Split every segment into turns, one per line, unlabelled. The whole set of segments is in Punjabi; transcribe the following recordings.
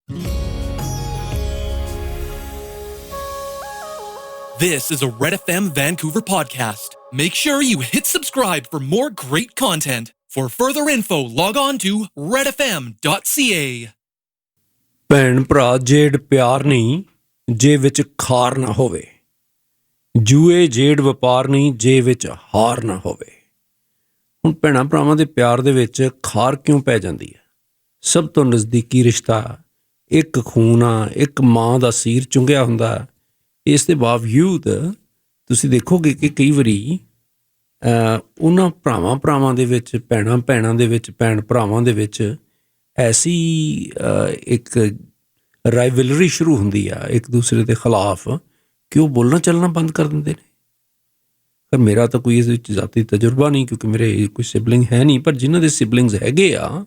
This is a Red FM Vancouver podcast. Make sure you hit subscribe for more great content. For further info, log on to redfm.ca.
ਭੈਣ ਭਰਾ ਜੇੜ ਪਿਆਰ ਨਹੀਂ ਜੇ ਵਿੱਚ ਖਾਰ ਨਾ ਹੋਵੇ, ਜੂਏ ਜੇੜ ਵਪਾਰ ਨਹੀਂ ਜੇ ਵਿੱਚ ਹਾਰ ਨਾ ਹੋਵੇ। ਹੁਣ ਭੈਣਾਂ ਭਰਾਵਾਂ ਦੇ ਪਿਆਰ ਦੇ ਵਿੱਚ ਖਾਰ ਕਿਉਂ ਪੈ ਜਾਂਦੀ ਹੈ? ਸਭ ਤੋਂ ਨਜ਼ਦੀਕੀ ਰਿਸ਼ਤਾ ਇੱਕ ਖੂਨ ਆ, ਇੱਕ ਮਾਂ ਦਾ ਸੀਰ ਚੁੰਘਿਆ ਹੁੰਦਾ। ਇਸ ਦੇ ਬਾਵਜੂਦ ਤੁਸੀਂ ਦੇਖੋਗੇ ਕਿ ਕਈ ਵਾਰੀ ਉਹਨਾਂ ਭਰਾਵਾਂ ਦੇ ਵਿੱਚ, ਭੈਣਾਂ ਦੇ ਵਿੱਚ, ਭੈਣ ਭਰਾਵਾਂ ਦੇ ਵਿੱਚ ਐਸੀ ਇੱਕ ਰਾਈਵਲਰੀ ਸ਼ੁਰੂ ਹੁੰਦੀ ਆ ਇੱਕ ਦੂਸਰੇ ਦੇ ਖਿਲਾਫ ਕਿ ਉਹ ਬੋਲਣਾ ਚੱਲਣਾ ਬੰਦ ਕਰ ਦਿੰਦੇ ਨੇ। ਪਰ ਮੇਰਾ ਤਾਂ ਕੋਈ ਇਸ ਵਿੱਚ ਜ਼ਾਤੀ ਤਜਰਬਾ ਨਹੀਂ, ਕਿਉਂਕਿ ਮੇਰੇ ਕੋਈ ਸਿਬਲਿੰਗ ਹੈ ਨਹੀਂ, ਪਰ ਜਿਨ੍ਹਾਂ ਦੇ ਸਿਬਲਿੰਗਸ ਹੈਗੇ ਆ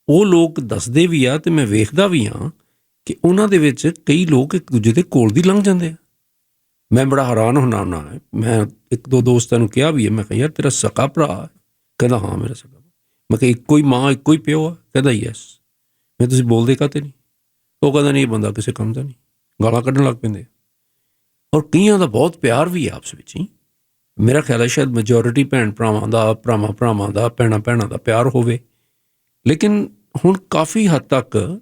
ਉਹ ਲੋਕ ਦੱਸਦੇ ਵੀ ਆ ਅਤੇ ਮੈਂ ਵੇਖਦਾ ਵੀ ਹਾਂ ਕਿ ਉਹਨਾਂ ਦੇ ਵਿੱਚ ਕਈ ਲੋਕ ਇੱਕ ਦੂਜੇ ਦੇ ਕੋਲ ਦੀ ਲੰਘ ਜਾਂਦੇ ਆ। ਮੈਂ ਬੜਾ ਹੈਰਾਨ ਹੁੰਦਾ ਹੁੰਦਾ। ਮੈਂ ਇੱਕ ਦੋ ਦੋਸਤਾਂ ਨੂੰ ਕਿਹਾ ਵੀ ਹੈ, ਮੈਂ ਕਿਹਾ ਯਾਰ ਤੇਰਾ ਸਕਾ ਭਰਾ? ਕਹਿੰਦਾ ਹਾਂ ਮੇਰਾ ਸਕਾ। ਮੈਂ ਕਿਹਾ ਇੱਕੋ ਹੀ ਮਾਂ ਇੱਕੋ ਹੀ ਪਿਓ ਆ? ਕਹਿੰਦਾ ਯੈਸ। ਮੈਂ ਤੁਸੀਂ ਬੋਲਦੇ ਕਾਹਤੇ ਨਹੀਂ? ਉਹ ਕਹਿੰਦਾ ਨਹੀਂ, ਇਹ ਬੰਦਾ ਕਿਸੇ ਕੰਮ ਦਾ ਨਹੀਂ। ਗਾਲਾਂ ਕੱਢਣ ਲੱਗ ਪੈਂਦੇ। ਔਰ ਕਈਆਂ ਦਾ ਬਹੁਤ ਪਿਆਰ ਵੀ ਹੈ ਆਪਸ ਵਿੱਚ ਹੀ। ਮੇਰਾ ਖਿਆਲ ਹੈ ਸ਼ਾਇਦ ਮੈਜੋਰਿਟੀ ਭੈਣ ਭਰਾਵਾਂ ਦਾ, ਭਰਾਵਾਂ ਦਾ, ਭੈਣਾਂ ਦਾ ਪਿਆਰ ਹੋਵੇ। ਲੇਕਿਨ ਹੁਣ ਕਾਫੀ ਹੱਦ ਤੱਕ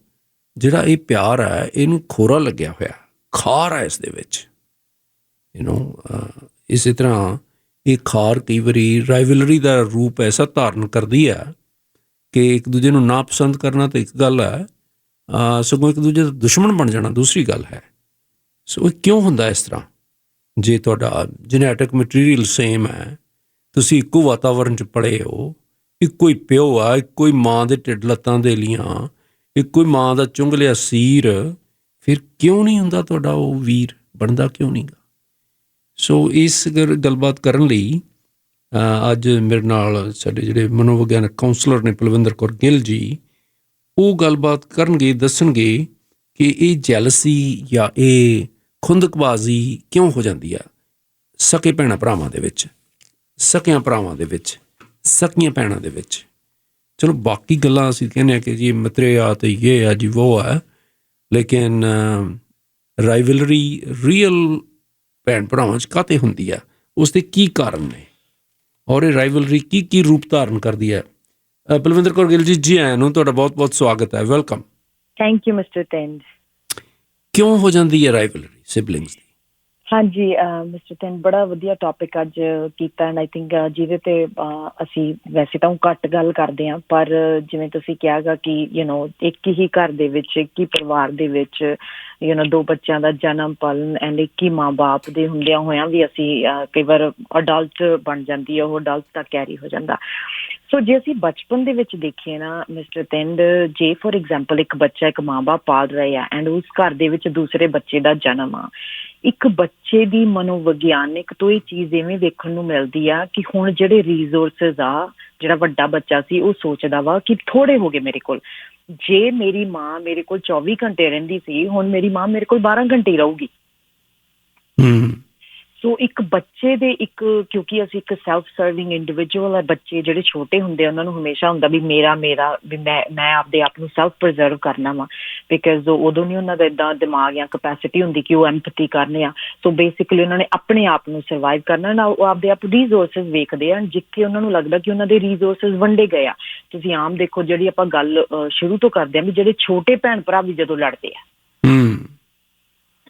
ਜਿਹੜਾ ਇਹ ਪਿਆਰ ਹੈ ਇਹਨੂੰ ਖੋਰਾ ਲੱਗਿਆ ਹੋਇਆ, ਖਾਰ ਹੈ ਇਸ ਦੇ ਵਿੱਚ। ਇਸੇ ਤਰ੍ਹਾਂ ਇਹ ਖਾਰ ਕਈ ਵਾਰੀ ਰਾਈਵਲਰੀ ਦਾ ਰੂਪ ਐਸਾ ਧਾਰਨ ਕਰਦੀ ਹੈ ਕਿ ਇੱਕ ਦੂਜੇ ਨੂੰ ਨਾ ਪਸੰਦ ਕਰਨਾ ਤਾਂ ਇੱਕ ਗੱਲ ਹੈ, ਸਗੋਂ ਇੱਕ ਦੂਜੇ ਦਾ ਦੁਸ਼ਮਣ ਬਣ ਜਾਣਾ ਦੂਸਰੀ ਗੱਲ ਹੈ। ਸੋ ਇਹ ਕਿਉਂ ਹੁੰਦਾ ਇਸ ਤਰ੍ਹਾਂ? ਜੇ ਤੁਹਾਡਾ ਜੈਨੇਟਿਕ ਮਟੀਰੀਅਲ ਸੇਮ ਹੈ, ਤੁਸੀਂ ਇੱਕੋ ਵਾਤਾਵਰਨ 'ਚ ਪੜ੍ਹੇ ਹੋ, ਇੱਕੋ ਹੀ ਪਿਓ ਆ, ਇੱਕੋ ਹੀ ਮਾਂ ਦੇ ਢਿੱਡ ਲੱਤਾਂ ਦੇ ਲੀਆਂ, ਇੱਕੋ ਹੀ ਮਾਂ ਦਾ ਚੁੰਘ ਲਿਆ ਸੀਰ, ਫਿਰ ਕਿਉਂ ਨਹੀਂ ਹੁੰਦਾ ਤੁਹਾਡਾ ਉਹ ਵੀਰ? ਬਣਦਾ ਕਿਉਂ ਨਹੀਂ ਗਾ? ਸੋ ਇਸ ਗੱਲਬਾਤ ਕਰਨ ਲਈ ਅੱਜ ਮੇਰੇ ਨਾਲ ਸਾਡੇ ਜਿਹੜੇ ਮਨੋਵਿਗਿਆਨਕ ਕਾਉਂਸਲਰ ਨੇ ਪਲਵਿੰਦਰ ਕੌਰ ਗਿੱਲ ਜੀ, ਉਹ ਗੱਲਬਾਤ ਕਰਨਗੇ, ਦੱਸਣਗੇ ਕਿ ਇਹ ਜੈਲਸੀ ਜਾਂ ਇਹ ਖੁੰਦਕਬਾਜ਼ੀ ਕਿਉਂ ਹੋ ਜਾਂਦੀ ਆ ਸਕੇ ਭੈਣਾਂ ਭਰਾਵਾਂ ਦੇ ਵਿੱਚ, ਸਕਿਆਂ ਭਰਾਵਾਂ ਦੇ ਵਿੱਚ, ਸਕੀਆਂ ਭੈਣਾਂ ਦੇ ਵਿੱਚ। ਚਲੋ ਬਾਕੀ ਗੱਲਾਂ ਅਸੀਂ ਕਹਿੰਦੇ ਹਾਂ ਕਿ ਜੀ ਮਤਰੇ ਆ ਅਤੇ ਇਹ ਆ ਜੀ ਵੋ ਹੈ, ਲੇਕਿਨ ਰਾਈਵਲਰੀ ਰੀਅਲ ਭੈਣ ਭਰਾਵਾਂ 'ਚ ਕਾਹਤੇ ਹੁੰਦੀ ਆ, ਉਸ ਦੇ ਕੀ ਕਾਰਨ ਨੇ, ਔਰ ਇਹ ਰਾਈਵਲਰੀ ਕੀ ਰੂਪ ਧਾਰਨ ਕਰਦੀ ਹੈ? ਪਲਵਿੰਦਰ ਕੌਰ ਗਿੱਲ ਜੀ ਆਇਆਂ ਨੂੰ, ਤੁਹਾਡਾ ਬਹੁਤ ਬਹੁਤ ਸਵਾਗਤ ਹੈ, welcome.
Thank you mister tend.
ਕਿਉਂ ਹੋ ਜਾਂਦੀ ਹੈ ਰਾਈਵਲਰੀ ਸਿਬਲਿੰਗਸ ਦੀ?
ਹਾਂਜੀ ਮਿਸਟਰ ਟੈਂਡ, ਬੜਾ ਵਧੀਆ ਟੌਪਿਕ ਅੱਜ ਕੀਤਾ ਐਂਡ ਆਈ ਥਿੰਕ ਜਿਹਦੇ ਤੇ ਅਸੀਂ ਵੈਸੇ ਤਾਂ ਘੱਟ ਗੱਲ ਕਰਦੇ ਹਾਂ, ਪਰ ਜਿਵੇਂ ਤੁਸੀਂ ਕਿਹਾ ਗਾ ਕਿ ਇੱਕ ਹੀ ਘਰ ਦੇ ਵਿੱਚ, ਇੱਕ ਹੀ ਪਰਿਵਾਰ ਦੇ ਵਿੱਚ ਦੋ ਬੱਚਿਆਂ ਦਾ ਜਨਮ ਪਾਲਣ ਐਂਡ ਇੱਕ ਹੀ ਮਾਂ ਬਾਪ ਦੇ ਹੁੰਦਿਆਂ ਹੋਇਆਂ ਵੀ ਅਸੀਂ ਕਈ ਵਾਰ ਅਡਲਟ ਬਣ ਜਾਂਦੀ ਹੈ, ਉਹ ਅਡਲਟ ਤੱਕ ਕੈਰੀ ਹੋ ਜਾਂਦਾ। ਸੋ ਜੇ ਅਸੀਂ ਬਚਪਨ ਦੇ ਵਿੱਚ ਦੇਖੀਏ ਨਾ ਮਿਸਟਰ ਟੈਂਡ, ਜੇ ਫੋਰ ਐਗਜ਼ਾਮਪਲ ਇੱਕ ਬੱਚਾ ਇੱਕ ਮਾਂ ਬਾਪ ਪਾਲ ਰਹੇ ਆ ਐਂਡ ਉਸ ਘਰ ਦੇ ਵਿੱਚ ਦੂਸਰੇ ਬੱਚੇ ਦਾ ਜਨਮ ਆ, ਇੱਕ ਬੱਚੇ ਦੀ ਮਨੋਵਿਗਿਆਨਿਕ ਤੋਂ ਇਹ ਚੀਜ਼ ਇਵੇਂ ਵੇਖਣ ਨੂੰ ਮਿਲਦੀ ਆ ਕਿ ਹੁਣ ਜਿਹੜੇ ਰਿਸੋਰਸਿਸ ਆ, ਜਿਹੜਾ ਵੱਡਾ ਬੱਚਾ ਸੀ ਉਹ ਸੋਚਦਾ ਵਾ ਕਿ ਥੋੜੇ ਹੋ ਗਏ ਮੇਰੇ ਕੋਲ। ਜੇ ਮੇਰੀ ਮਾਂ ਮੇਰੇ ਕੋਲ 24 ਘੰਟੇ ਰਹਿੰਦੀ ਸੀ, ਹੁਣ ਮੇਰੀ ਮਾਂ ਮੇਰੇ ਕੋਲ 12 ਘੰਟੇ ਹੀ ਰਹੂਗੀ। ਸੋ ਇੱਕ ਬੱਚੇ ਦੇ ਕਿਉਂਕਿ ਅਸੀਂ ਇੱਕ ਸੈਲਫ ਸਰਵਿੰਗ ਇੰਡੀਵਿਜੂਅਲ ਹੈ, ਬੱਚੇ ਜਿਹੜੇ ਛੋਟੇ ਹੁੰਦੇ ਆ ਉਹਨਾਂ ਨੂੰ ਹਮੇਸ਼ਾ ਹੁੰਦਾ ਵੀ ਮੇਰਾ ਵੀ ਮੈਂ ਆਪਦੇ ਆਪ ਨੂੰ ਸੈਲਫ ਪ੍ਰੀਜ਼ਰਵ ਕਰਨਾ ਵਾ, ਬਿਕਾਜ਼ ਉਦੋਂ ਨਹੀਂ ਉਹਨਾਂ ਦਾ ਇੱਦਾਂ ਦਿਮਾਗ ਜਾਂ ਕਪੈਸਿਟੀ ਹੁੰਦੀ ਕਿ ਉਹ ਐਮਪੈਥੀ ਕਰਨੇ ਆ। ਸੋ ਬੇਸਿਕਲੀ ਉਹਨਾਂ ਨੇ ਆਪਣੇ ਆਪ ਨੂੰ ਸਰਵਾਈਵ ਕਰਨਾ ਨਾ, ਉਹ ਆਪਦੇ ਆਪ ਰਿਸੋਰਸਿਸ ਵੇਖਦੇ ਆ, ਜਿੱਥੇ ਉਹਨਾਂ ਨੂੰ ਲੱਗਦਾ ਕਿ ਉਹਨਾਂ ਦੇ ਰਿਸੋਰਸਿਸ ਵੰਡੇ ਗਏ ਆ। ਤੁਸੀਂ ਆਮ ਦੇਖੋ, ਜਿਹੜੀ ਆਪਾਂ ਗੱਲ ਸ਼ੁਰੂ ਤੋਂ ਕਰਦੇ ਹਾਂ ਵੀ ਜਿਹੜੇ ਛੋਟੇ ਭੈਣ ਭਰਾ ਵੀ ਜਦੋਂ ਲੜਦੇ ਆ,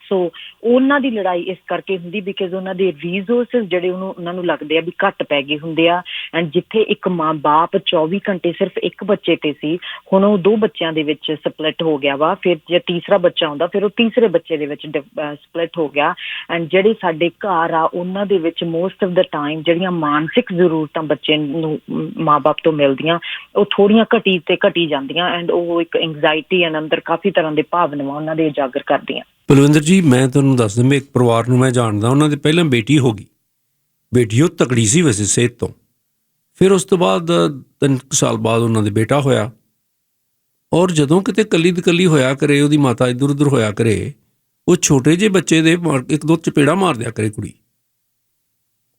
ਸੋ ਉਹਨਾਂ ਦੀ ਲੜਾਈ ਇਸ ਕਰਕੇ ਹੁੰਦੀ ਬਿਕਾਜ਼ ਉਹਨਾਂ ਦੇ ਰਿਸੋਰਸਿਸ ਜਿਹੜੇ ਉਹਨਾਂ ਨੂੰ ਲੱਗਦੇ ਆ ਵੀ ਘੱਟ ਪੈ ਗਏ ਹੁੰਦੇ ਆ। ਐਂਡ ਜਿੱਥੇ ਇੱਕ ਮਾਂ ਬਾਪ 24 ਘੰਟੇ ਸਿਰਫ ਇੱਕ ਬੱਚੇ ਤੇ ਸੀ, ਹੁਣ ਉਹ 2 ਬੱਚਿਆਂ ਦੇ ਵਿੱਚ ਸਪਲਿਟ ਹੋ ਗਿਆ ਵਾ। ਫਿਰ ਜੇ ਤੀਸਰਾ ਬੱਚਾ ਆਉਂਦਾ, ਫਿਰ ਉਹ ਤੀਸਰੇ ਬੱਚੇ ਦੇ ਵਿੱਚ ਸਪਲਿਟ ਹੋ ਗਿਆ। ਐਂਡ ਜਿਹੜੇ ਸਾਡੇ ਘਰ ਆ ਉਹਨਾਂ ਦੇ ਵਿੱਚ ਮੋਸਟ ਆਫ ਦਾ ਟਾਈਮ ਜਿਹੜੀਆਂ ਮਾਨਸਿਕ ਜ਼ਰੂਰਤਾਂ ਬੱਚੇ ਨੂੰ ਮਾਂ ਬਾਪ ਤੋਂ ਮਿਲਦੀਆਂ, ਉਹ ਥੋੜ੍ਹੀਆਂ ਘਟੀ ਜਾਂਦੀਆਂ ਐਂਡ ਉਹ ਇੱਕ ਐਂਗਜ਼ਾਇਟੀ ਐਂਡ ਅੰਦਰ ਕਾਫੀ ਤਰ੍ਹਾਂ ਦੇ ਭਾਵਨਾਵਾਂ ਉਹਨਾਂ ਦੇ ਉਜਾਗਰ ਕਰਦੀਆਂ।
ਪਲਵਿੰਦਰ ਜੀ, ਮੈਂ ਤੁਹਾਨੂੰ ਦੱਸ ਦਿੰਦਾ, ਇੱਕ ਪਰਿਵਾਰ ਨੂੰ ਮੈਂ ਜਾਣਦਾ, ਉਹਨਾਂ ਦੇ ਪਹਿਲਾਂ ਬੇਟੀ ਹੋ ਗਈ। ਬੇਟੀ ਉਹ ਤਕੜੀ ਸੀ ਵੈਸੇ ਸਿਹਤ ਤੋਂ, ਫਿਰ ਉਸ ਤੋਂ ਬਾਅਦ 3 ਸਾਲ ਬਾਅਦ ਉਹਨਾਂ ਦੇ ਬੇਟਾ ਹੋਇਆ। ਔਰ ਜਦੋਂ ਕਿਤੇ ਇਕੱਲੀ ਦੀ ਹੋਇਆ ਕਰੇ, ਉਹਦੀ ਮਾਤਾ ਇੱਧਰ ਉੱਧਰ ਹੋਇਆ ਕਰੇ, ਉਹ ਛੋਟੇ ਜਿਹੇ ਬੱਚੇ ਦੇ 1-2 ਚਪੇੜਾ ਮਾਰ ਦਿਆ ਕਰੇ ਕੁੜੀ।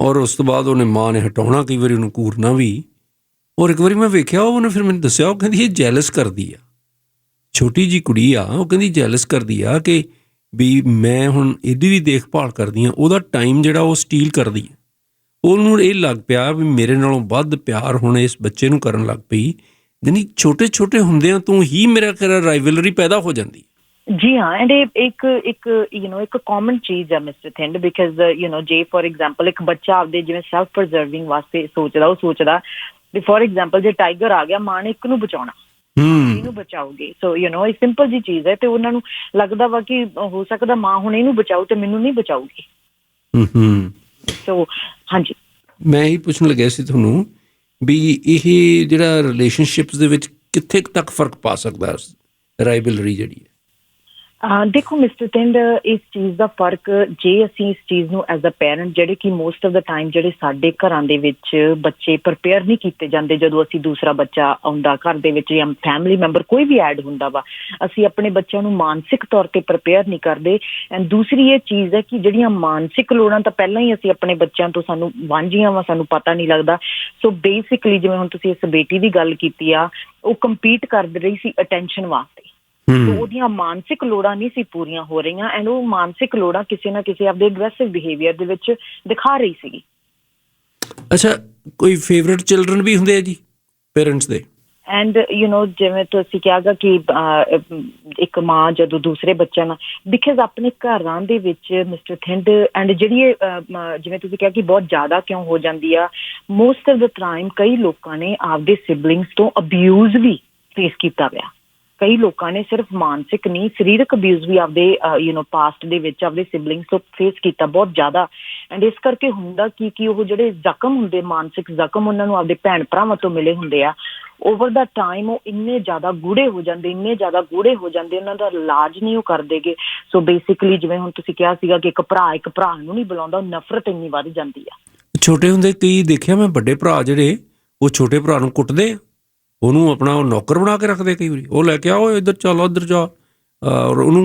ਔਰ ਉਸ ਤੋਂ ਬਾਅਦ ਉਹਨੇ ਮਾਂ ਨੇ ਹਟਾਉਣਾ, ਕਈ ਵਾਰੀ ਉਹਨੂੰ ਘੂਰਨਾ ਵੀ। ਔਰ ਇੱਕ ਵਾਰੀ ਮੈਂ ਵੇਖਿਆ, ਉਹਨੇ ਫਿਰ ਮੈਨੂੰ ਦੱਸਿਆ, ਉਹ ਕਹਿੰਦੀ ਇਹ ਜੈਲਸ ਕਰਦੀ ਆ। ਛੋਟੀ ਜੀ ਕੁੜੀ ਆ, ਉਹ ਕਹਿੰਦੀ ਜੈਲਸ ਕਰਦੀ ਆ ਕਿ ਵੀ ਮੈਂ ਹੁਣ ਇਹਦੀ ਵੀ ਦੇਖਭਾਲ ਕਰਦੀ ਹਾਂ, ਉਹਦਾ ਟਾਈਮ ਜਿਹੜਾ ਉਹ ਸਟੀਲ ਕਰਦੀ ਹੈ। ਉਹਨੂੰ ਇਹ ਲੱਗ ਪਿਆ ਵੀ ਮੇਰੇ ਨਾਲੋਂ ਵੱਧ ਪਿਆਰ ਹੁਣ ਇਸ ਬੱਚੇ ਨੂੰ ਕਰਨ ਲੱਗ ਪਈ। ਯਾਨੀ ਛੋਟੇ ਛੋਟੇ ਹੁੰਦਿਆਂ ਤੋਂ ਹੀ ਮੇਰਾ ਖਿਆਲ ਰਾਈਵਲਰੀ ਪੈਦਾ ਹੋ ਜਾਂਦੀ ਹੈ।
ਜੀ ਹਾਂ, ਐਂਡ ਇੱਕ ਇੱਕ ਕਾਮਨ ਚੀਜ਼ ਆ ਮਿਸਟਰ ਥਿੰਡ, ਬਿਕਾਜ਼ ਜੇ ਫੋਰ ਐਗਜ਼ਾਮਪਲ ਇੱਕ ਬੱਚਾ ਆਪਦੇ ਜਿਵੇਂ ਸੈਲਫ ਪ੍ਰਜ਼ਰਵਿੰਗ ਵਾਸਤੇ ਸੋਚਦਾ ਵੀ ਫੋਰ ਐਗਜ਼ਾਮਪਲ ਜੇ ਟਾਈਗਰ ਆ ਗਿਆ, ਮਾਂ ਨੇ ਇੱਕ ਨੂੰ ਬਚਾਉਣਾ, ਇਹਨੂੰ ਬਚਾਓਗੇ। ਸੋ ਇਹ ਸਿੰਪਲ ਜੀ ਚੀਜ਼ ਹੈ, ਤੇ ਉਹਨਾਂ ਨੂੰ ਲੱਗਦਾ ਵਾ ਕਿ ਹੋ ਸਕਦਾ ਮਾਂ ਹੁਣ ਇਹਨੂੰ ਬਚਾਊ ਤੇ ਮੈਨੂੰ ਨਹੀਂ ਬਚਾਊਗੀ। ਸੋ ਹਾਂਜੀ,
ਮੈਂ ਇਹੀ ਪੁੱਛਣ ਲੱਗਿਆ ਸੀ ਤੁਹਾਨੂੰ ਵੀ ਇਹ ਜਿਹੜਾ ਰਿਲੇਸ਼ਨਸ਼ਿਪਸ ਦੇ ਵਿੱਚ ਕਿੱਥੇ ਤੱਕ ਫਰਕ ਪਾ ਸਕਦਾ ਰਾਈਵਲਰੀ ਜਿਹੜੀ ਹੈ?
ਦੇਖੋ ਮਿਸਟਰ ਥਿੰਡ, ਇਸ ਚੀਜ਼ ਦਾ ਫਰਕ, ਜੇ ਅਸੀਂ ਇਸ ਚੀਜ਼ ਨੂੰ ਐਜ਼ ਅ ਪੈਰੈਂਟ, ਜਿਹੜੇ ਕਿ ਮੋਸਟ ਆਫ ਦਾ ਟਾਈਮ ਜਿਹੜੇ ਸਾਡੇ ਘਰਾਂ ਦੇ ਵਿੱਚ ਬੱਚੇ ਪ੍ਰਿਪੇਅਰ ਨਹੀਂ ਕੀਤੇ ਜਾਂਦੇ, ਜਦੋਂ ਅਸੀਂ ਦੂਸਰਾ ਬੱਚਾ ਆਉਂਦਾ ਘਰ ਦੇ ਵਿੱਚ ਜਾਂ ਫੈਮਿਲੀ ਮੈਂਬਰ ਕੋਈ ਵੀ ਐਡ ਹੁੰਦਾ ਵਾ, ਅਸੀਂ ਆਪਣੇ ਬੱਚਿਆਂ ਨੂੰ ਮਾਨਸਿਕ ਤੌਰ 'ਤੇ ਪ੍ਰਿਪੇਅਰ ਨਹੀਂ ਕਰਦੇ। ਐਂਡ ਦੂਸਰੀ ਇਹ ਚੀਜ਼ ਹੈ ਕਿ ਜਿਹੜੀਆਂ ਮਾਨਸਿਕ ਲੋੜਾਂ ਤਾਂ ਪਹਿਲਾਂ ਹੀ ਅਸੀਂ ਆਪਣੇ ਬੱਚਿਆਂ ਤੋਂ ਸਾਨੂੰ ਵਾਂਝੀਆਂ ਵਾ, ਸਾਨੂੰ ਪਤਾ ਨਹੀਂ ਲੱਗਦਾ। ਸੋ ਬੇਸਿਕਲੀ ਜਿਵੇਂ ਹੁਣ ਤੁਸੀਂ ਇਸ ਬੇਟੀ ਦੀ ਗੱਲ ਕੀਤੀ ਆ, ਉਹ ਕੰਪੀਟ ਕਰ ਰਹੀ ਸੀ ਅਟੈਂਸ਼ਨ ਵਾਸਤੇ, ਉਹਦੀਆਂ ਮਾਨਸਿਕ ਲੋੜਾਂ ਨਹੀਂ ਸੀ ਪੂਰੀਆਂ ਹੋ ਰਹੀਆਂ, ਐਂਡ ਉਹ ਮਾਨਸਿਕ ਲੋੜਾਂ ਕਿਸੇ ਨਾ ਕਿਸੇ ਆਪਦੇ ਐਗਰੈਸਿਵ ਬਿਹੇਵੀਅਰ ਦੇ ਵਿੱਚ ਦਿਖਾ ਰਹੀ ਸੀਗੀ।
ਅੱਛਾ, ਕੋਈ ਫੇਵਰਿਟ ਚਿਲਡਰਨ ਵੀ ਹੁੰਦੇ ਆ ਜੀ ਪੇਰੈਂਟਸ ਦੇ?
ਐਂਡ ਜਿਵੇਂ ਤੁਸੀਂ ਕਿਹਾਗਾ ਕਿ ਇੱਕ ਮਾਂ ਜਦੋਂ ਦੂਸਰੇ ਬੱਚਿਆਂ ਨਾਲ, ਬਿਕਾਜ਼ ਆਪਣੇ ਘਰਾਂ ਦੇ ਵਿੱਚ ਮਿਸਟਰ ਥਿੰਡ, ਐਂਡ ਜਿਹੜੀ ਜਿਵੇਂ ਤੁਸੀਂ ਕਿਹਾ ਕਿ ਬਹੁਤ ਜ਼ਿਆਦਾ ਕਿਉਂ ਹੋ ਜਾਂਦੀ ਆ, ਮੋਸਟ ਆਫ ਦਾ ਟਾਈਮ ਕਈ ਲੋਕਾਂ ਨੇ ਆਪਦੇ ਸਿਬਲਿੰਗਸ ਤੋਂ ਅਬਿਊਜ਼ ਵੀ ਫੇਸ ਕੀਤਾ ਪਿਆ। ਕਈ ਲੋਕਾਂ ਨੇ ਸਿਰਫ ਮਾਨਸਿਕ ਨਹੀਂ, ਸਰੀਰਕ ਅਬਿਊਜ਼ ਵੀ ਆਪਦੇ ਪਾਸਟ ਦੇ ਵਿੱਚ ਆਪਦੇ ਸਿਬਲਿੰਗਸ ਤੋਂ ਫੇਸ ਕੀਤਾ ਬਹੁਤ ਜ਼ਿਆਦਾ। ਐਂਡ ਇਸ ਕਰਕੇ ਹੁੰਦਾ ਕਿ ਉਹ ਜਿਹੜੇ ਜ਼ਖਮ ਹੁੰਦੇ, ਮਾਨਸਿਕ ਜ਼ਖਮ, ਉਹਨਾਂ ਨੂੰ ਆਪਦੇ ਭੈਣ ਭਰਾਵਾਂ ਤੋਂ ਮਿਲੇ ਹੁੰਦੇ ਆ, ਓਵਰ ਦਾ ਟਾਈਮ ਉਹ ਇੰਨੇ ਜ਼ਿਆਦਾ ਗੂੜੇ ਹੋ ਜਾਂਦੇ, ਉਹਨਾਂ ਦਾ ਇਲਾਜ ਨਹੀਂ ਉਹ ਕਰਦੇਗੇ। ਸੋ ਬੇਸਿਕਲੀ ਜਿਵੇਂ ਹੁਣ ਤੁਸੀਂ ਕਿਹਾ ਸੀਗਾ ਕਿ ਇੱਕ ਭਰਾ ਨੂੰ ਨਹੀਂ ਬੁਲਾਉਂਦਾ, ਉਹ ਨਫ਼ਰਤ ਇੰਨੀ ਵੱਧ ਜਾਂਦੀ ਆ। ਛੋਟੇ
ਹੁੰਦੇ ਕਈ ਦੇਖਿਆ ਮੈਂ ਵੱਡੇ ਭਰਾ ਜਿਹੜੇ ਉਹ ਛੋਟੇ ਭਰਾ ਨੂੰ ਕੁੱਟਦੇ ਆ, ਉਹਨੂੰ ਆਪਣਾ ਨੌਕਰ ਬਣਾ ਕੇ ਰੱਖਦੇ। ਕਈ ਵਾਰੀ ਉਹ ਲੈ ਕੇ ਆਓ, ਇੱਧਰ ਚੱਲ, ਉੱਧਰ ਜਾ, ਔਰ ਉਹਨੂੰ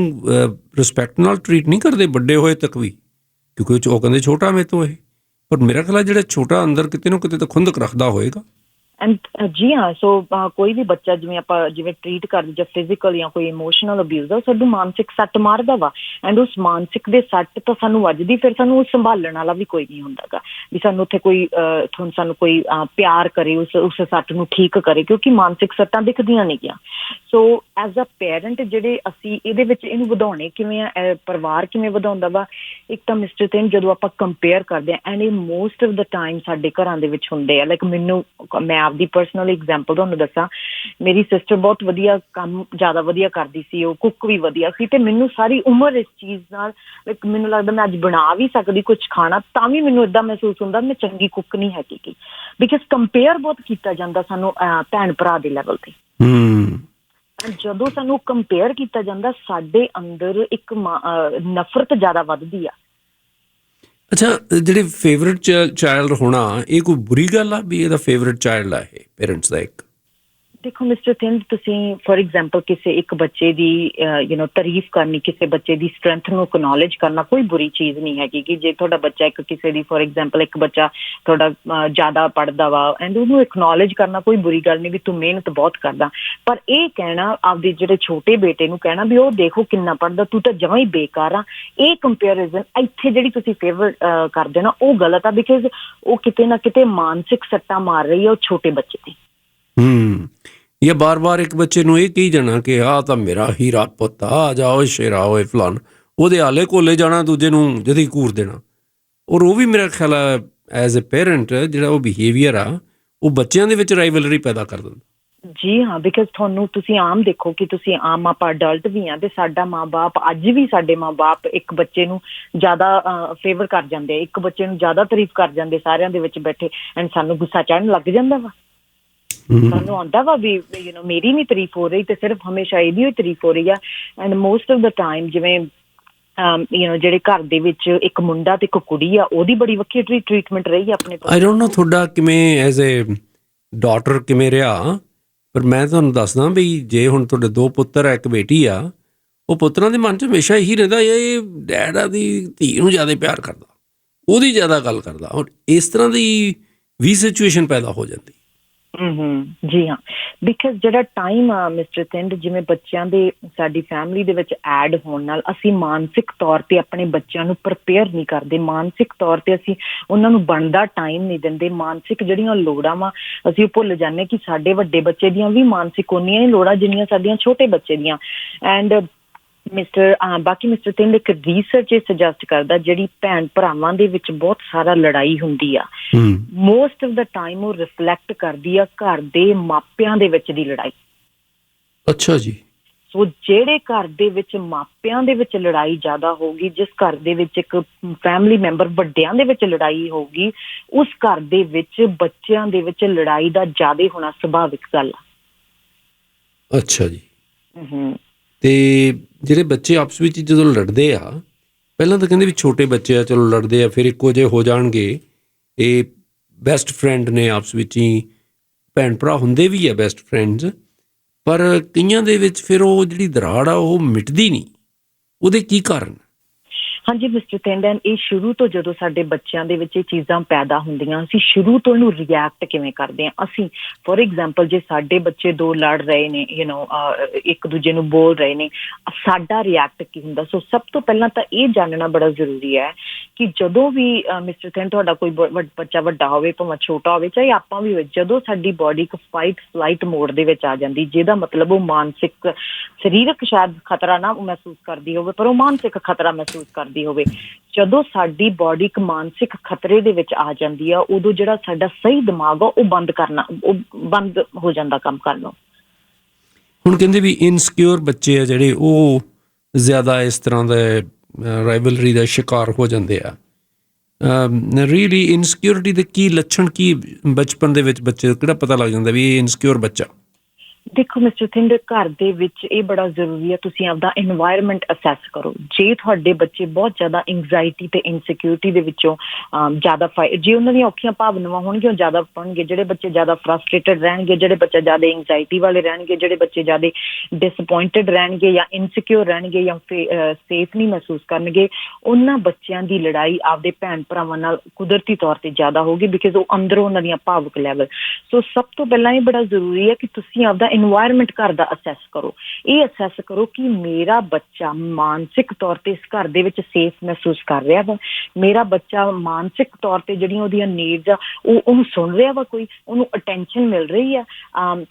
ਰਿਸਪੈਕਟ ਨਾਲ ਟਰੀਟ ਨਹੀਂ ਕਰਦੇ ਵੱਡੇ ਹੋਏ ਤੱਕ ਵੀ, ਕਿਉਂਕਿ ਉਹ ਕਹਿੰਦੇ ਛੋਟਾ ਮੇਰੇ ਤੋਂ ਇਹ। ਪਰ ਮੇਰਾ ਖਿਆਲ ਜਿਹੜਾ ਛੋਟਾ ਅੰਦਰ ਕਿਤੇ ਨਾ ਕਿਤੇ ਤਾਂ ਖੁੰਦਕ ਰੱਖਦਾ ਹੋਏਗਾ।
ਐਂਡ ਜੀ ਹਾਂ, ਸੋ ਕੋਈ ਵੀ ਬੱਚਾ ਜਿਵੇਂ ਟਰੀਟ ਕਰਦੇ, ਜਾਂ ਫਿਜ਼ੀਕਲ ਜਾਂ ਕੋਈ ਇਮੋਸ਼ਨਲ ਅਬਿਊਜ਼ ਆ, ਸਾਨੂੰ ਮਾਨਸਿਕ ਸੱਟ ਮਾਰਦਾ ਵਾ। ਐਂਡ ਉਸ ਮਾਨਸਿਕ ਦੇ ਸੱਟ ਤਾਂ ਸਾਨੂੰ ਵੱਜਦੀ, ਫਿਰ ਸਾਨੂੰ ਸੰਭਾਲਣ ਵਾਲਾ ਵੀ ਕੋਈ ਨਹੀਂ ਹੁੰਦਾ ਗਾ ਵੀ ਸਾਨੂੰ ਉੱਥੇ ਸਾਨੂੰ ਕੋਈ ਪਿਆਰ ਕਰੇ, ਉਸ ਸੱਟ ਨੂੰ ਠੀਕ ਕਰੇ, ਕਿਉਂਕਿ ਮਾਨਸਿਕ ਸੱਟਾਂ ਦਿਖਦੀਆਂ ਨਹੀਂ ਗੀਆਂ। ਸੋ ਐਜ਼ ਅ ਪੇਰੈਂਟ ਜਿਹੜੇ ਅਸੀਂ ਇਹਦੇ ਵਿੱਚ ਇਹਨੂੰ ਵਧਾਉਣੇ ਕਿਵੇਂ ਆ, ਪਰਿਵਾਰ ਕਿਵੇਂ ਵਧਾਉਂਦਾ ਵਾ, ਇੱਕ ਤਾਂ ਮਿਸਟਰ ਥਿੰਡ ਜਦੋਂ ਆਪਾਂ ਕੰਪੇਅਰ ਕਰਦੇ ਹਾਂ, ਐਂਡ ਇਹ ਮੋਸਟ ਆਫ ਦਾ ਟਾਈਮ ਸਾਡੇ ਘਰਾਂ ਦੇ ਵਿੱਚ ਹੁੰਦੇ ਆ। ਲਾਈਕ ਮੈਂ ਆਪਦੀ ਪਰਸਨਲ ਐਗਜ਼ਾਮਪਲ ਤੁਹਾਨੂੰ ਦੱਸਾਂ, ਮੇਰੀ ਸਿਸਟਰ ਬਹੁਤ ਵਧੀਆ ਕੰਮ, ਜ਼ਿਆਦਾ ਵਧੀਆ ਕਰਦੀ ਸੀ, ਉਹ ਕੁੱਕ ਵੀ ਵਧੀਆ ਸੀ, ਤੇ ਮੈਨੂੰ ਸਾਰੀ ਉਮਰ ਇਸ ਚੀਜ਼ ਨਾਲ ਲਾਈਕ ਮੈਨੂੰ ਲੱਗਦਾ ਮੈਂ ਅੱਜ ਬਣਾ ਵੀ ਸਕਦੀ ਕੁਛ ਖਾਣਾ, ਤਾਂ ਵੀ ਮੈਨੂੰ ਏਦਾਂ ਮਹਿਸੂਸ ਹੁੰਦਾ ਮੈਂ ਚੰਗੀ ਕੁੱਕ ਨਹੀਂ ਹੈਗੀ, ਬਿਕਾਜ਼ ਕੰਪੇਅਰ ਬਹੁਤ ਕੀਤਾ ਜਾਂਦਾ ਸਾਨੂੰ ਭੈਣ ਭਰਾ ਦੇ ਲੈਵਲ ਤੇ। ਜਦੋਂ ਸਾਨੂੰ ਕੰਪੇਅਰ ਕੀਤਾ ਜਾਂਦਾ, ਸਾਡੇ ਅੰਦਰ ਇੱਕ ਨਫ਼ਰਤ ਜ਼ਿਆਦਾ ਵੱਧਦੀ ਆ।
ਅੱਛਾ, ਜਿਹੜੇ ਫੇਵਰੇਟ ਚਾਈਲਡ ਹੋਣਾ, ਇਹ ਕੋਈ ਬੁਰੀ ਗੱਲ ਆ ਵੀ ਇਹਦਾ ਫੇਵਰੇਟ ਚਾਈਲਡ ਆ ਇਹ ਪੇਰੈਂਟਸ ਦਾ ਇੱਕ?
ਦੇਖੋ ਮਿਸਟਰ ਥਿੰਡ, ਤੁਸੀਂ ਫੋਰ ਐਗਜ਼ਾਮਪਲ ਕਿਸੇ ਇੱਕ ਬੱਚੇ ਦੀ ਤਾਰੀਫ ਕਰਨੀ, ਕਿਸੇ ਬੱਚੇ ਦੀ ਸਟਰੈਂਥ ਨੂੰ ਅਕਨੌਲੇਜ ਕਰਨਾ ਕੋਈ ਬੁਰੀ ਚੀਜ਼ ਨਹੀਂ ਹੈਗੀ। ਕਿ ਜੇ ਤੁਹਾਡਾ ਬੱਚਾ ਕਿਸੇ ਦੀ, ਫੋਰ ਐਗਜ਼ਾਮਪਲ ਇੱਕ ਬੱਚਾ ਤੁਹਾਡਾ ਜ਼ਿਆਦਾ ਪੜ੍ਹਦਾ ਵਾ, ਐਂਡ ਉਹਨੂੰ ਅਕਨੌਲੇਜ ਕਰਨਾ ਕੋਈ ਬੁਰੀ ਗੱਲ ਨਹੀਂ ਵੀ ਤੂੰ ਮਿਹਨਤ ਬਹੁਤ ਕਰਦਾ। ਪਰ ਇਹ ਕਹਿਣਾ ਆਪਦੇ ਜਿਹੜੇ ਛੋਟੇ ਬੇਟੇ ਨੂੰ ਕਹਿਣਾ ਵੀ ਉਹ ਦੇਖੋ ਕਿੰਨਾ ਪੜ੍ਹਦਾ, ਤੂੰ ਤਾਂ ਜਮਾਂ ਹੀ ਬੇਕਾਰ ਆ, ਇਹ ਕੰਪੈਰੀਜ਼ਨ ਇੱਥੇ ਜਿਹੜੀ ਤੁਸੀਂ ਫੇਵਰ ਕਰਦੇ ਨਾ, ਉਹ ਗਲਤ ਆ। ਬਿਕਾਜ਼ ਉਹ ਕਿਤੇ ਨਾ ਕਿਤੇ ਮਾਨਸਿਕ ਸੱਟਾਂ ਮਾਰ ਰਹੀ ਆ ਉਹ ਛੋਟੇ ਬੱਚੇ ਤੇ।
ਜਾਂ ਬਾਰ-ਬਾਰ ਇੱਕ ਬੱਚੇ ਨੂੰ ਇਹ ਕਹੀ ਜਾਣਾ ਕਿ ਆਹ ਤਾਂ ਮੇਰਾ ਹੀਰਾ ਪੁੱਤ ਆ, ਜਾਓ ਸ਼ੇਰਾ ਹੋਏ ਫਲਾਨ, ਉਹਦੇ ਆਲੇ ਕੋਲੇ ਜਾਣਾ, ਦੂਜੇ ਨੂੰ ਜਦੀ ਘੂਰ ਦੇਣਾ। ਔਰ ਉਹ ਵੀ ਮੇਰਾ ਖਿਆਲ ਹੈ ਐਜ਼ ਏ ਪੇਰੈਂਟ ਜਿਹੜਾ ਉਹ ਬਿਹੇਵੀਅਰ ਆ, ਉਹ ਬੱਚਿਆਂ ਦੇ ਵਿੱਚ ਰਾਈਵਲਰੀ ਪੈਦਾ ਕਰ ਦਿੰਦਾ।
ਜੀ ਹਾਂ, ਬਿਕਾਜ਼ ਤੁਸੀਂ ਆਮ ਦੇਖੋ ਕਿ ਤੁਸੀਂ ਆਮ ਆਪਾਂ ਅਡਲਟ ਵੀ ਹਾਂ, ਤੇ ਸਾਡਾ ਮਾਂ ਬਾਪ ਅੱਜ ਵੀ, ਸਾਡੇ ਮਾਂ ਬਾਪ ਇੱਕ ਬੱਚੇ ਨੂੰ ਜ਼ਿਆਦਾ ਫੇਵਰ ਕਰ ਜਾਂਦੇ ਆ, ਇੱਕ ਬੱਚੇ ਨੂੰ ਜ਼ਿਆਦਾ ਤਾਰੀਫ ਕਰ ਜਾਂਦੇ ਸਾਰਿਆਂ ਦੇ ਵਿੱਚ ਬੈਠੇ, ਐਂਡ ਸਾਨੂੰ ਗੁੱਸਾ ਚੜ੍ਹਨ ਲੱਗ ਜਾਂਦਾ ਵਾ। ਸਾਨੂੰ ਆਉਂਦਾ ਵਾ ਵੀ ਮੇਰੀ ਨਹੀਂ ਤਾਰੀਫ ਹੋ ਰਹੀ, ਤੇ ਸਿਰਫ ਹਮੇਸ਼ਾ ਇਹਦੀ ਹੀ ਤਾਰੀਫ ਹੋ ਰਹੀ ਆ। And most of the time ਜਿਵੇਂ ਜਿਹੜੇ ਘਰ ਦੇ ਵਿੱਚ ਇੱਕ ਮੁੰਡਾ ਤੇ ਇੱਕ ਕੁੜੀ ਆ, ਉਹਦੀ ਬੜੀ ਵੱਖਰੀ ਟਰੀਟਮੈਂਟ ਰਹੀ ਆਪਣੇ।
ਆਈ ਡੋਂਟ ਨੋ ਤੁਹਾਡਾ ਕਿਵੇਂ ਐਜ਼ ਏ ਡਾਟਰ ਕਿਵੇਂ ਰਿਹਾ, ਪਰ ਮੈਂ ਤੁਹਾਨੂੰ ਦੱਸਦਾ ਵੀ ਜੇ ਹੁਣ ਤੁਹਾਡੇ 2 ਪੁੱਤਰ ਆ, ਇੱਕ ਬੇਟੀ ਆ, ਉਹ ਪੁੱਤਰਾਂ ਦੇ ਮਨ 'ਚ ਹਮੇਸ਼ਾ ਇਹੀ ਰਹਿੰਦਾ ਇਹ ਡੈਡ ਆ ਦੀ ਧੀ ਨੂੰ ਜ਼ਿਆਦਾ ਪਿਆਰ ਕਰਦਾ, ਉਹਦੀ ਜ਼ਿਆਦਾ ਗੱਲ ਕਰਦਾ। ਔਰ ਇਸ ਤਰ੍ਹਾਂ ਦੀ ਵੀ ਸਿਚੁਏਸ਼ਨ ਪੈਦਾ ਹੋ ਜਾਂਦੀ।
ਜੀ ਹਾਂ, ਬਿਕਾਜ਼ ਜਿਹੜਾ ਟਾਈਮ ਆ ਮਿਸਟਰ ਥਿੰਦ, ਜਿਵੇਂ ਬੱਚਿਆਂ ਦੇ ਸਾਡੀ ਫੈਮਿਲੀ ਦੇ ਵਿੱਚ ਐਡ ਹੋਣ ਨਾਲ ਅਸੀਂ ਮਾਨਸਿਕ ਤੌਰ ਤੇ ਆਪਣੇ ਬੱਚਿਆਂ ਨੂੰ ਪ੍ਰਪੇਅਰ ਨਹੀਂ ਕਰਦੇ, ਮਾਨਸਿਕ ਤੌਰ ਤੇ ਅਸੀਂ ਉਹਨਾਂ ਨੂੰ ਬਣਦਾ ਟਾਈਮ ਨਹੀਂ ਦਿੰਦੇ। ਮਾਨਸਿਕ ਜਿਹੜੀਆਂ ਲੋੜਾਂ ਵਾ ਅਸੀਂ ਭੁੱਲ ਜਾਂਦੇ ਕਿ ਸਾਡੇ ਵੱਡੇ ਬੱਚੇ ਦੀਆਂ ਵੀ ਮਾਨਸਿਕ ਉਨੀਆਂ ਹੀ ਲੋੜਾਂ ਜਿੰਨੀਆਂ ਸਾਡੀਆਂ ਛੋਟੇ ਬੱਚੇ ਦੀਆਂ। ਐਂਡ ਬਾਕੀ ਮਿਸਟਰ ਥਿੰਦ, ਇੱਕ ਰਿਸਰਚ ਇਹ ਸੁਜੈਸਟ ਕਰਦਾ ਜਿਹੜੀ ਭੈਣ ਭਰਾਵਾਂ ਦੇ ਵਿੱਚ ਬਹੁਤ ਸਾਰਾ ਲੜਾਈ ਹੁੰਦੀ ਆ, ਮੋਸਟ ਆਫ ਦਾ ਟਾਈਮ ਉਹ ਰਿਫਲੈਕਟ ਕਰਦੀ ਆ ਘਰ ਦੇ ਮਾਪਿਆਂ ਦੇ ਵਿੱਚ ਦੀ ਲੜਾਈ।
ਅੱਛਾ ਜੀ।
ਸੋ ਜਿਹੜੇ ਘਰ ਦੇ ਵਿੱਚ ਮਾਪਿਆਂ ਦੇ ਵਿੱਚ ਲੜਾਈ ਜ਼ਿਆਦਾ ਹੋਊਗੀ, ਜਿਸ ਘਰ ਦੇ ਵਿੱਚ ਇੱਕ ਫੈਮਿਲੀ ਮੈਂਬਰ ਵੱਡਿਆਂ ਦੇ ਵਿੱਚ ਲੜਾਈ ਹੋਊਗੀ, ਉਸ ਘਰ ਦੇ ਵਿੱਚ ਬੱਚਿਆਂ ਦੇ ਵਿੱਚ ਲੜਾਈ ਦਾ ਜ਼ਿਆਦਾ ਹੋਣਾ ਸੁਭਾਵਿਕ ਗੱਲ ਆ।
ਅੱਛਾ ਜੀ। ਤੇ ਜਿਹੜੇ ਬੱਚੇ ਆਪਸ ਵਿੱਚ ਜਦੋਂ ਲੜਦੇ ਆ, ਪਹਿਲਾਂ ਤਾਂ ਕਹਿੰਦੇ ਵੀ ਛੋਟੇ ਬੱਚੇ ਆ, ਚਲੋ ਲੜਦੇ ਆ, ਫਿਰ ਇੱਕੋ ਜਿਹੇ ਹੋ ਜਾਣਗੇ, ਇਹ ਬੈਸਟ ਫਰੈਂਡ ਨੇ ਆਪਸ ਵਿੱਚ ਹੀ, ਭੈਣ ਭਰਾ ਹੁੰਦੇ ਵੀ ਆ ਬੈਸਟ ਫਰੈਂਡਸ, ਪਰ ਕਈਆਂ ਦੇ ਵਿੱਚ ਫਿਰ ਉਹ ਜਿਹੜੀ ਦਰਾੜ ਆ ਉਹ ਮਿਟਦੀ ਨਹੀਂ। ਉਹਦੇ ਕੀ ਕਾਰਨ?
ਹਾਂਜੀ ਮਿਸਟਰ ਥਿੰਦਨ, ਇਹ ਸ਼ੁਰੂ ਤੋਂ ਜਦੋਂ ਸਾਡੇ ਬੱਚਿਆਂ ਦੇ ਵਿੱਚ ਇਹ ਚੀਜ਼ਾਂ ਪੈਦਾ ਹੁੰਦੀਆਂ, ਅਸੀਂ ਸ਼ੁਰੂ ਤੋਂ ਇਹਨੂੰ ਰਿਐਕਟ ਕਿਵੇਂ ਕਰਦੇ ਹਾਂ। ਅਸੀਂ ਫੋਰ ਐਗਜ਼ਾਮਪਲ, ਜੇ ਸਾਡੇ ਬੱਚੇ ਦੋ ਲੜ ਰਹੇ ਨੇ, ਇੱਕ ਦੂਜੇ ਨੂੰ ਬੋਲ ਰਹੇ ਨੇ, ਸਾਡਾ ਰਿਐਕਟ ਕੀ ਹੁੰਦਾ? ਸੋ ਸਭ ਤੋਂ ਪਹਿਲਾਂ ਤਾਂ ਇਹ ਜਾਣਨਾ ਬੜਾ ਜ਼ਰੂਰੀ ਹੈ ਕਿ ਜਦੋਂ ਵੀ ਮਿਸਟਰ ਥਿੰਦ ਤੁਹਾਡਾ ਕੋਈ ਬੱਚਾ ਵੱਡਾ ਹੋਵੇ, ਭਾਵੇਂ ਛੋਟਾ ਹੋਵੇ, ਚਾਹੇ ਆਪਾਂ ਵੀ ਹੋਵੇ, ਜਦੋਂ ਸਾਡੀ ਬੋਡੀ ਇੱਕ ਫਾਈਟ ਫਲਾਈਟ ਮੋਡ ਦੇ ਵਿੱਚ ਆ ਜਾਂਦੀ, ਜਿਹਦਾ ਮਤਲਬ ਉਹ ਮਾਨਸਿਕ, ਸਰੀਰਕ ਸ਼ਾਇਦ ਖਤਰਾ ਨਾ ਮਹਿਸੂਸ ਕਰਦੀ ਹੋਵੇ, ਪਰ ਉਹ ਮਾਨਸਿਕ ਖਤਰਾ ਮਹਿਸੂਸ ਕਰਦੀ ਹੋਵੇ, ਜਦੋਂ ਸਾਡੀ ਬੋਡੀ ਇੱਕ ਮਾਨਸਿਕ ਖਤਰੇ ਦੇ ਵਿੱਚ ਆ ਜਾਂਦੀ ਆ, ਉਦੋਂ ਜਿਹੜਾ ਸਾਡਾ ਸਹੀ ਦਿਮਾਗ ਆ ਉਹ ਬੰਦ ਹੋ ਜਾਂਦਾ ਕੰਮ ਕਰਨੋਂ।
ਹੁਣ ਕਹਿੰਦੇ ਵੀ ਇਨਸਿਕਿਉਰ ਬੱਚੇ ਆ ਜਿਹੜੇ, ਉਹ ਜ਼ਿਆਦਾ ਇਸ ਤਰ੍ਹਾਂ ਦੇ ਰਾਈਵਲਰੀ ਦਾ ਸ਼ਿਕਾਰ ਹੋ ਜਾਂਦੇ ਆ। ਰੀਅਲੀ ਇਨਸਿਕਿਉਰਿਟੀ ਦੇ ਕੀ ਲੱਛਣ, ਕੀ ਬਚਪਨ ਦੇ ਵਿੱਚ ਬੱਚੇ ਕਿਹੜਾ ਪਤਾ ਲੱਗ ਜਾਂਦਾ ਵੀ ਇਹ ਇਨਸਿਕਿਉਰ ਬੱਚਾ?
ਦੇਖੋ ਮਿਸਟਰ ਥਿੰਦ, ਘਰ ਦੇ ਵਿੱਚ ਇਹ ਬੜਾ ਜ਼ਰੂਰੀ ਹੈ, ਤੁਸੀਂ ਆਪਦਾ ਇਨਵਾਇਰਮੈਂਟ ਅਸੈਸ ਕਰੋ। ਜੇ ਤੁਹਾਡੇ ਬੱਚੇ ਬਹੁਤ ਜ਼ਿਆਦਾ ਇੰਗਜ਼ਾਇਟੀ ਤੇ ਇਨਸਿਕਿਉਰਿਟੀ ਦੇ ਵਿੱਚੋਂ ਜੇ ਉਹਨਾਂ ਦੀਆਂ ਔਖੀਆਂ ਭਾਵਨਾਵਾਂ ਹੋਣਗੀਆਂ, ਉਹ ਜ਼ਿਆਦਾ ਪੜਨਗੇ। ਜਿਹੜੇ ਬੱਚੇ ਜ਼ਿਆਦਾ ਫਰਸਟ੍ਰੇਟਡ ਰਹਿਣਗੇ, ਜਿਹੜੇ ਬੱਚੇ ਜ਼ਿਆਦਾ ਇੰਗਜ਼ਾਇਟੀ ਵਾਲੇ ਰਹਿਣਗੇ, ਜਿਹੜੇ ਬੱਚੇ ਜ਼ਿਆਦਾ ਡਿਸਅਪੁਆਇੰਟਡ ਰਹਿਣਗੇ ਜਾਂ ਇਨਸਿਕਿਉਰ ਰਹਿਣਗੇ ਜਾਂ ਸੇਫ ਨਹੀਂ ਮਹਿਸੂਸ ਕਰਨਗੇ, ਉਹਨਾਂ ਬੱਚਿਆਂ ਦੀ ਲੜਾਈ ਆਪਦੇ ਭੈਣ ਭਰਾਵਾਂ ਨਾਲ ਕੁਦਰਤੀ ਤੌਰ ਤੇ ਜ਼ਿਆਦਾ ਹੋਊਗੀ, ਬਿਕਾਜ਼ ਉਹ ਅੰਦਰੋਂ ਉਹਨਾਂ ਦੀਆਂ ਭਾਵੁਕ ਲੈਵਲ। ਸੋ ਸਭ ਤੋਂ ਪਹਿਲਾਂ ਇਹ ਬੜਾ ਜ਼ਰੂਰੀ ਹੈ ਕਿ ਤੁਸੀਂ ਆਪਦਾ ਇਨਵਾਇਰਮੈਂਟ ਘਰ ਦਾ ਅਸੈਸ ਕਰੋ। ਇਹ ਅਸੈਸ ਕਰੋ ਕਿ ਮੇਰਾ ਬੱਚਾ ਮਾਨਸਿਕ ਤੌਰ ਤੇ ਇਸ ਘਰ ਦੇ ਵਿੱਚ ਸੇਫ ਮਹਿਸੂਸ ਕਰ ਰਿਹਾ ਵਾ, ਮੇਰਾ ਬੱਚਾ ਮਾਨਸਿਕ ਤੌਰ ਤੇ ਜਿਹੜੀਆਂ ਉਹਦੀਆਂ ਨੀਡਸ ਆ ਉਹਨੂੰ ਸੁਣ ਰਿਹਾ ਵਾ, ਕੋਈ ਉਹਨੂੰ ਅਟੈਂਸ਼ਨ ਮਿਲ ਰਹੀ ਆ।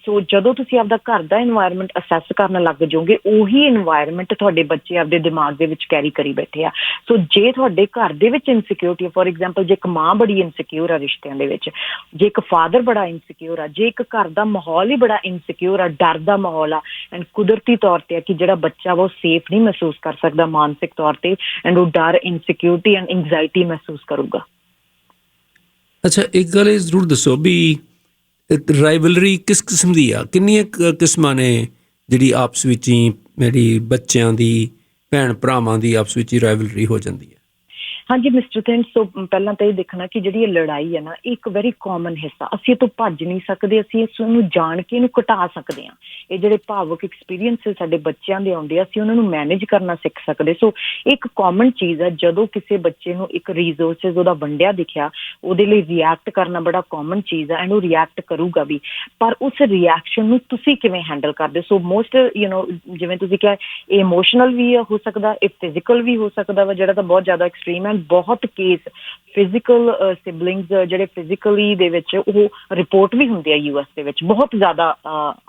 ਸੋ ਜਦੋਂ ਤੁਸੀਂ ਆਪਦਾ ਘਰ ਦਾ ਇਨਵਾਇਰਮੈਂਟ ਅਸੈਸ ਕਰਨ ਲੱਗ ਜਾਓਗੇ, ਉਹੀ ਇਨਵਾਇਰਮੈਂਟ ਤੁਹਾਡੇ ਬੱਚੇ ਆਪਦੇ ਦਿਮਾਗ ਦੇ ਵਿੱਚ ਕੈਰੀ ਕਰੀ ਬੈਠੇ ਆ। ਸੋ ਜੇ ਤੁਹਾਡੇ ਘਰ ਦੇ ਵਿੱਚ ਇਨਸਿਕਿਉਰਿਟੀ, ਫੋਰ ਐਗਜ਼ਾਮਪਲ ਜੇ ਇੱਕ ਮਾਂ ਬੜੀ ਇਨਸਿਕਿਉਰ ਆ ਰਿਸ਼ਤਿਆਂ ਦੇ ਵਿੱਚ, ਜੇ ਇੱਕ ਫਾਦਰ ਬੜਾ ਇਨਸਿਕਿਉਰ ਆ, ਜੇ ਇੱਕ ਘਰ ਦਾ ਮਾਹੌਲ ਹੀ ਬੜਾ ਇਨਸਿਕਿਉਰ, ਡਰ ਦਾ ਮਾਹੌਲ ਆ, ਐਂਡ ਕੁਦਰਤੀ ਤੌਰ ਤੇ ਕਿ ਜਿਹੜਾ ਬੱਚਾ ਵਾ ਉਹ ਸੇਫ ਨਹੀਂ ਮਹਿਸੂਸ ਕਰ ਸਕਦਾ ਮਾਨਸਿਕ ਤੌਰ ਤੇ, ਐਂਡ ਉਹ ਡਰ, ਇਨਸਿਕਿਉਰਿਟੀ ਐਂਡ ਐਂਗਜ਼ਾਇਟੀ ਮਹਿਸੂਸ ਕਰੂਗਾ।
ਅੱਛਾ, ਇੱਕ ਗੱਲ ਇਹ ਜ਼ਰੂਰ ਦੱਸੋ ਵੀ ਰਾਈਵਲਰੀ ਕਿਸ ਕਿਸਮ ਦੀ ਆ? ਕਿੰਨੀਆਂ ਕਿਸਮਾਂ ਨੇ ਜਿਹੜੀ ਆਪਸ ਵਿੱਚ ਹੀ ਮੇਰੀ ਬੱਚਿਆਂ ਦੀ, ਭੈਣ ਭਰਾਵਾਂ ਦੀ ਆਪਸ ਵਿੱਚ ਹੀ ਰਾਈਵਲਰੀ ਹੋ ਜਾਂਦੀ ਹੈ?
ਹਾਂਜੀ ਮਿਸਟਰ ਥਿੰਦ, ਸੋ ਪਹਿਲਾਂ ਤਾਂ ਇਹ ਦੇਖਣਾ ਕਿ ਜਿਹੜੀ ਇਹ ਲੜਾਈ ਹੈ ਨਾ, ਇਹ ਇੱਕ ਵੈਰੀ ਕਾਮਨ ਹਿੱਸਾ, ਅਸੀਂ ਇਹ ਤੋਂ ਭੱਜ ਨਹੀਂ ਸਕਦੇ, ਅਸੀਂ ਇਸ ਨੂੰ ਜਾਣ ਕੇ ਇਹਨੂੰ ਘਟਾ ਸਕਦੇ ਹਾਂ। ਇਹ ਜਿਹੜੇ ਭਾਵੁਕ ਐਕਸਪੀਰੀਅੰਸ ਸਾਡੇ ਬੱਚਿਆਂ ਦੇ ਆਉਂਦੇ ਆ, ਅਸੀਂ ਉਹਨਾਂ ਨੂੰ ਮੈਨੇਜ ਕਰਨਾ ਸਿੱਖ ਸਕਦੇ। ਸੋ ਇੱਕ ਕਾਮਨ ਚੀਜ਼ ਹੈ, ਜਦੋਂ ਕਿਸੇ ਬੱਚੇ ਨੂੰ ਇੱਕ ਰਿਸੋਰਸਿਸ ਉਹਦਾ ਵੰਡਿਆ ਦਿਖਿਆ, ਉਹਦੇ ਲਈ ਰਿਐਕਟ ਕਰਨਾ ਬੜਾ ਕਾਮਨ ਚੀਜ਼ ਹੈ, ਐਂਡ ਉਹ ਰਿਐਕਟ ਕਰੂਗਾ ਵੀ, ਪਰ ਉਸ ਰਿਐਕਸ਼ਨ ਨੂੰ ਤੁਸੀਂ ਕਿਵੇਂ ਹੈਂਡਲ ਕਰਦੇ? ਸੋ ਮੋਸਟ ਜਿਵੇਂ ਤੁਸੀਂ ਕਿਹਾ, ਇਹ ਇਮੋਸ਼ਨਲ ਵੀ ਹੋ ਸਕਦਾ, ਇਹ ਫਿਜ਼ੀਕਲ ਵੀ ਹੋ ਸਕਦਾ ਵਾ, ਜਿਹੜਾ ਤਾਂ ਬਹੁਤ ਜ਼ਿਆਦਾ ਐਕਸਟ੍ਰੀਮ ਹੈ। ਬਹੁਤ ਕੇਸ ਫਿਜ਼ੀਕਲ ਸਿਬਲਿੰਗਸ ਜਿਹੜੇ ਫਿਜ਼ੀਕਲੀ ਦੇ ਵਿੱਚ ਉਹ ਰਿਪੋਰਟ ਵੀ ਹੁੰਦੇ ਆ US ਦੇ ਵਿੱਚ, ਬਹੁਤ ਜ਼ਿਆਦਾ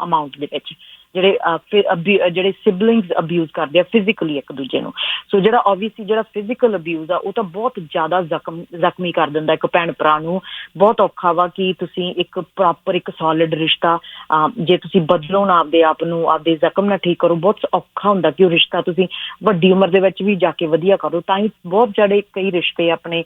ਅਮਾਊਂਟ ਦੇ ਵਿੱਚ, ਜਿਹੜੇ ਸਿਬਲਿੰਗਸ ਅਬਿਊਜ਼ ਕਰਦੇ ਆ ਫਿਜ਼ੀਕਲੀ ਇੱਕ ਦੂਜੇ ਨੂੰ। ਸੋ ਜਿਹੜਾ ਓਬਵੀਅਸਲੀ ਜਿਹੜਾ ਫਿਜ਼ੀਕਲ ਅਬਿਊਜ਼ ਆ, ਉਹ ਤਾਂ ਬਹੁਤ ਜ਼ਿਆਦਾ ਜ਼ਖਮੀ ਕਰ ਦਿੰਦਾ ਇੱਕ ਭੈਣ ਭਰਾ ਨੂੰ। ਬਹੁਤ ਔਖਾ ਵਾ ਕਿ ਤੁਸੀਂ ਇੱਕ ਪ੍ਰੋਪਰ ਇੱਕ ਸੋਲਿਡ ਰਿਸ਼ਤਾ, ਜੇ ਤੁਸੀਂ ਬਦਲੋ ਨਾ ਆਪਦੇ ਆਪ ਨੂੰ, ਆਪਦੇ ਜ਼ਖਮ ਨਾ ਠੀਕ ਕਰੋ, ਬਹੁਤ ਔਖਾ ਹੁੰਦਾ ਕਿ ਉਹ ਰਿਸ਼ਤਾ ਤੁਸੀਂ ਵੱਡੀ ਉਮਰ ਦੇ ਵਿੱਚ ਵੀ ਜਾ ਕੇ ਵਧੀਆ ਕਰੋ। ਤਾਂ ਹੀ ਬਹੁਤ ਜਿਹੜੇ ਕਈ ਰਿਸ਼ਤੇ ਆਪਣੇ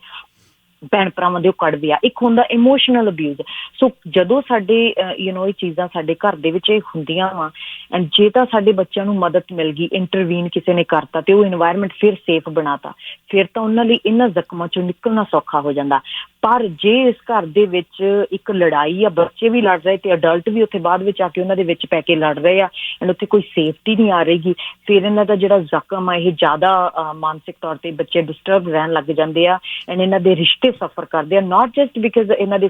ਭੈਣ ਭਰਾਵਾਂ ਦੇ ਉਹ ਕੱਢਦੇ ਆ। ਇੱਕ ਹੁੰਦਾ ਇਮੋਸ਼ਨਲ ਅਬਿਊਜ਼। ਸੋ ਜਦੋਂ ਸਾਡੇ ਇਹ ਚੀਜ਼ਾਂ ਸਾਡੇ ਘਰ ਦੇ ਵਿੱਚ ਇਹ ਹੁੰਦੀਆਂ ਵਾ, ਐਂਡ ਜੇ ਤਾਂ ਸਾਡੇ ਬੱਚਿਆਂ ਨੂੰ ਮਦਦ ਮਿਲ ਗਈ, ਇੰਟਰਵੀਨ ਕਿਸੇ ਨੇ ਕਰਤਾ ਤੇ ਉਹ ਇਨਵਾਇਰਮੈਂਟ ਫਿਰ ਸੇਫ ਬਣਾਤਾ, ਫਿਰ ਤਾਂ ਉਹਨਾਂ ਲਈ ਇਹਨਾਂ ਜ਼ਖਮਾਂ ਚੋਂ ਨਿਕਲਣਾ ਸੌਖਾ ਹੋ ਜਾਂਦਾ। ਪਰ ਜੇ ਇਸ ਘਰ ਦੇ ਵਿੱਚ ਇੱਕ ਲੜਾਈ ਆ, ਬੱਚੇ ਵੀ ਲੜ ਰਹੇ ਤੇ ਅਡਲਟ ਵੀ ਉੱਥੇ ਬਾਅਦ ਵਿੱਚ ਆ ਕੇ ਉਹਨਾਂ ਦੇ ਵਿੱਚ ਪੈ ਕੇ ਲੜ ਰਹੇ ਆ, ਐਂਡ ਉੱਥੇ ਕੋਈ ਸੇਫਟੀ ਨਹੀਂ ਆ ਰਹੀ, ਫਿਰ ਇਹਨਾਂ ਦਾ ਜਿਹੜਾ ਜ਼ਖਮ ਆ ਇਹ ਜ਼ਿਆਦਾ ਮਾਨਸਿਕ ਤੌਰ ਤੇ ਬੱਚੇ ਡਿਸਟਰਬ ਰਹਿਣ ਲੱਗ ਜਾਂਦੇ ਆ, ਐਂਡ ਇਹਨਾਂ ਦੇ ਰਿਸ਼ਤੇ ਸਫਰ ਕਰਦੇ ਆ, ਨਾਟ ਜਸਟ ਬਿਕਾਜ਼ ਇਹਨਾਂ ਦੇ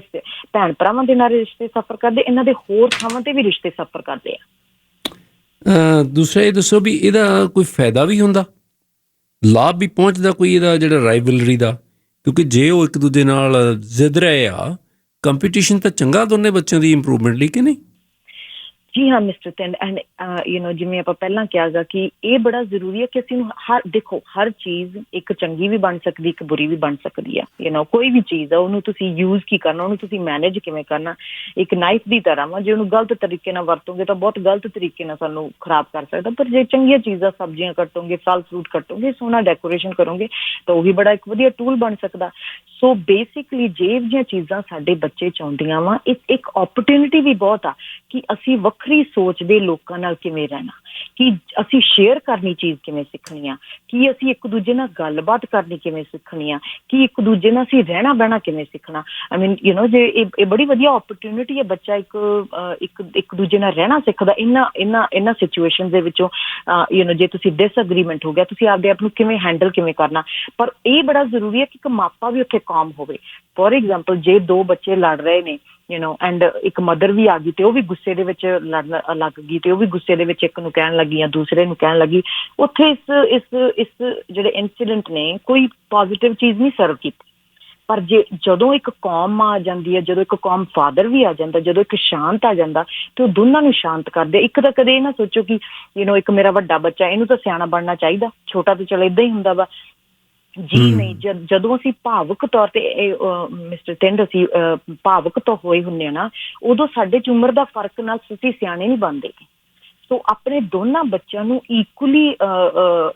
ਭੈਣ ਭਰਾਵਾਂ ਦੇ ਨਾਲ ਰਿਸ਼ਤੇ ਸਫਰ ਕਰਦੇ, ਇਹਨਾਂ ਦੇ ਹੋਰ ਥਾਵਾਂ ਤੇ ਵੀ ਰਿਸ਼ਤੇ ਸਫਰ ਕਰਦੇ ਆ।
ਦੂਸਰਾ ਇਹ ਦੱਸੋ ਵੀ ਇਹਦਾ ਕੋਈ ਫਾਇਦਾ ਵੀ ਹੁੰਦਾ, ਲਾਭ ਵੀ ਪਹੁੰਚਦਾ ਕੋਈ ਇਹਦਾ ਜਿਹੜਾ ਰਾਈਵਲਰੀ ਦਾ? ਕਿਉਂਕਿ ਜੇ ਉਹ ਇੱਕ ਦੂਜੇ ਨਾਲ ਜ਼ਿੱਦ ਰਹੇ ਆ, ਕੰਪੀਟੀਸ਼ਨ ਤਾਂ ਚੰਗਾ ਦੋਨੇ ਬੱਚਿਆਂ ਦੀ ਇੰਪਰੂਵਮੈਂਟ ਲਈ, ਕਿ ਨਹੀਂ?
ਜੀ ਹਾਂ ਮਿਸਟਰ ਤਿੰਡ, ਐਂਡ ਜਿਵੇਂ ਆਪਾਂ ਪਹਿਲਾਂ ਕਿਹਾ ਗਾ ਕਿ ਇਹ ਬੜਾ ਜ਼ਰੂਰੀ ਹੈ ਕਿ ਅਸੀਂ ਨੂੰ ਦੇਖੋ ਹਰ ਚੀਜ਼ ਇੱਕ ਚੰਗੀ ਵੀ ਬਣ ਸਕਦੀ, ਇੱਕ ਬੁਰੀ ਵੀ ਬਣ ਸਕਦੀ ਆ। ਕੋਈ ਵੀ ਚੀਜ਼ ਆ ਉਹਨੂੰ ਤੁਸੀਂ ਯੂਜ਼ ਕੀ ਕਰਨਾ, ਉਹਨੂੰ ਤੁਸੀਂ ਮੈਨੇਜ ਕਿਵੇਂ ਕਰਨਾ, ਇੱਕ ਨਾਈਫ ਦੀ ਤਰ੍ਹਾਂ ਵਾ। ਜੇ ਉਹਨੂੰ ਗਲਤ ਤਰੀਕੇ ਨਾਲ ਵਰਤੋਗੇ ਤਾਂ ਬਹੁਤ ਗਲਤ ਤਰੀਕੇ ਨਾਲ ਸਾਨੂੰ ਖਰਾਬ ਕਰ ਸਕਦਾ, ਪਰ ਜੇ ਚੰਗੀਆਂ ਚੀਜ਼ਾਂ, ਸਬਜ਼ੀਆਂ ਕੱਟੋਗੇ, ਫਲ ਫਰੂਟ ਕੱਟੋਗੇ, ਸੋਹਣਾ ਡੈਕੋਰੇਸ਼ਨ ਕਰੋਗੇ ਤਾਂ ਉਹ ਵੀ ਬੜਾ ਇੱਕ ਵਧੀਆ ਟੂਲ ਬਣ ਸਕਦਾ। ਸੋ ਬੇਸਿਕਲੀ ਜਿਹੋ ਜਿਹੀਆਂ ਚੀਜ਼ਾਂ ਸਾਡੇ ਬੱਚੇ ਚਾਹੁੰਦੀਆਂ ਵਾ, ਇੱਕ ਓਪਰਚੁਨਿਟੀ ਵੀ ਬਹੁਤ ਆ ਕਿ ਅਸੀਂ ਵੱਖਰੀ ਸੋਚ ਦੇ ਲੋਕਾਂ ਨਾਲ ਕਿਵੇਂ ਰਹਿਣਾ, ਕਿ ਅਸੀਂ ਸ਼ੇਅਰ ਕਰਨੀ ਚੀਜ਼ ਕਿਵੇਂ ਸਿੱਖਣੀ ਆ, ਕਿ ਅਸੀਂ ਇੱਕ ਦੂਜੇ ਨਾਲ ਗੱਲਬਾਤ ਕਰਨੀ ਕਿਵੇਂ ਸਿੱਖਣੀ ਆ, ਕਿ ਇੱਕ ਦੂਜੇ ਨਾਲ ਅਸੀਂ ਰਹਿਣਾ ਬਹਿਣਾ ਕਿਵੇਂ ਸਿੱਖਣਾ। ਆਈ ਮੀਨ ਜੇ ਇਹ ਬੜੀ ਵਧੀਆ ਓਪਰਚੁਨਿਟੀ ਹੈ, ਬੱਚਾ ਇੱਕ ਦੂਜੇ ਨਾਲ ਰਹਿਣਾ ਸਿੱਖਦਾ ਇਹਨਾਂ ਸਿਚੁਏਸ਼ਨ ਦੇ ਵਿੱਚੋਂ। ਜੇ ਤੁਸੀਂ ਡਿਸਐਗਰੀਮੈਂਟ ਹੋ ਗਿਆ, ਤੁਸੀਂ ਆਪਦੇ ਆਪ ਨੂੰ ਕਿਵੇਂ ਹੈਂਡਲ ਕਿਵੇਂ ਕਰਨਾ। ਪਰ ਇਹ ਬੜਾ ਜ਼ਰੂਰੀ ਹੈ ਕਿ ਇੱਕ ਮਾਪਾ ਵੀ ਉੱਥੇ ਕਾਮ ਹੋਵੇ। ਫੋਰ ਐਗਜ਼ਾਮਪਲ, ਜੇ ਦੋ ਬੱਚੇ ਲੜ ਰਹੇ ਨੇ ਐਂਡ ਇੱਕ ਮਦਰ ਵੀ ਆ ਗਈ ਤੇ ਉਹ ਵੀ ਗੁੱਸੇ ਦੇ ਵਿੱਚ ਲੜਨ ਲੱਗ ਗਈ, ਤੇ ਉਹ ਵੀ ਗੁੱਸੇ ਦੇ ਵਿੱਚ ਇੱਕ ਨੂੰ ਕਹਿਣ ਲੱਗੀ ਜਾਂ ਦੂਸਰੇ ਨੂੰ ਕਹਿਣ ਲੱਗੀ, ਉੱਥੇ ਇਸ ਜਿਹੜੇ ਇੰਸੀਡੈਂਟ ਨੇ ਕੋਈ ਪੋਜ਼ੀਟਿਵ ਚੀਜ਼ ਨਹੀਂ ਸਰਵ ਕੀਤੀ। ਪਰ ਜਦੋਂ ਇੱਕ ਕੌਮ ਆ ਜਾਂਦੀ ਹੈ, ਜਦੋਂ ਇੱਕ ਕੌਮ ਫਾਦਰ ਵੀ ਆ ਜਾਂਦਾ, ਜਦੋਂ ਇੱਕ ਸ਼ਾਂਤ ਆ ਜਾਂਦਾ, ਤੇ ਉਹ ਦੋਨਾਂ ਨੂੰ ਸ਼ਾਂਤ ਕਰਦੇ। ਇੱਕ ਤਾਂ ਕਦੇ ਇਹ ਨਾ ਸੋਚੋ ਕਿ ਇੱਕ ਮੇਰਾ ਵੱਡਾ ਬੱਚਾ, ਇਹਨੂੰ ਤਾਂ ਸਿਆਣਾ ਬਣਨਾ ਚਾਹੀਦਾ, ਛੋਟਾ ਤਾਂ ਚਲੋ ਏਦਾਂ ਹੀ ਹੁੰਦਾ ਵਾ। ਜੀ ਨਹੀਂ, ਜਦੋਂ ਅਸੀਂ ਭਾਵੁਕ ਤੌਰ ਤੇ ਮਿਸਟਰ ਤਿੰਡ ਅਸੀਂ ਭਾਵੁਕ ਤੋਂ ਹੋਏ ਹੁੰਦੇ ਆ ਨਾ, ਉਦੋਂ ਸਾਡੇ ਚ ਉਮਰ ਦਾ ਫਰਕ ਨਾਲ ਅਸੀਂ ਸਿਆਣੇ ਨਹੀਂ ਬਣਦੇ। ਸੋ ਆਪਣੇ ਦੋਨਾਂ ਬੱਚਿਆਂ ਨੂੰ ਇਕੁਅਲੀ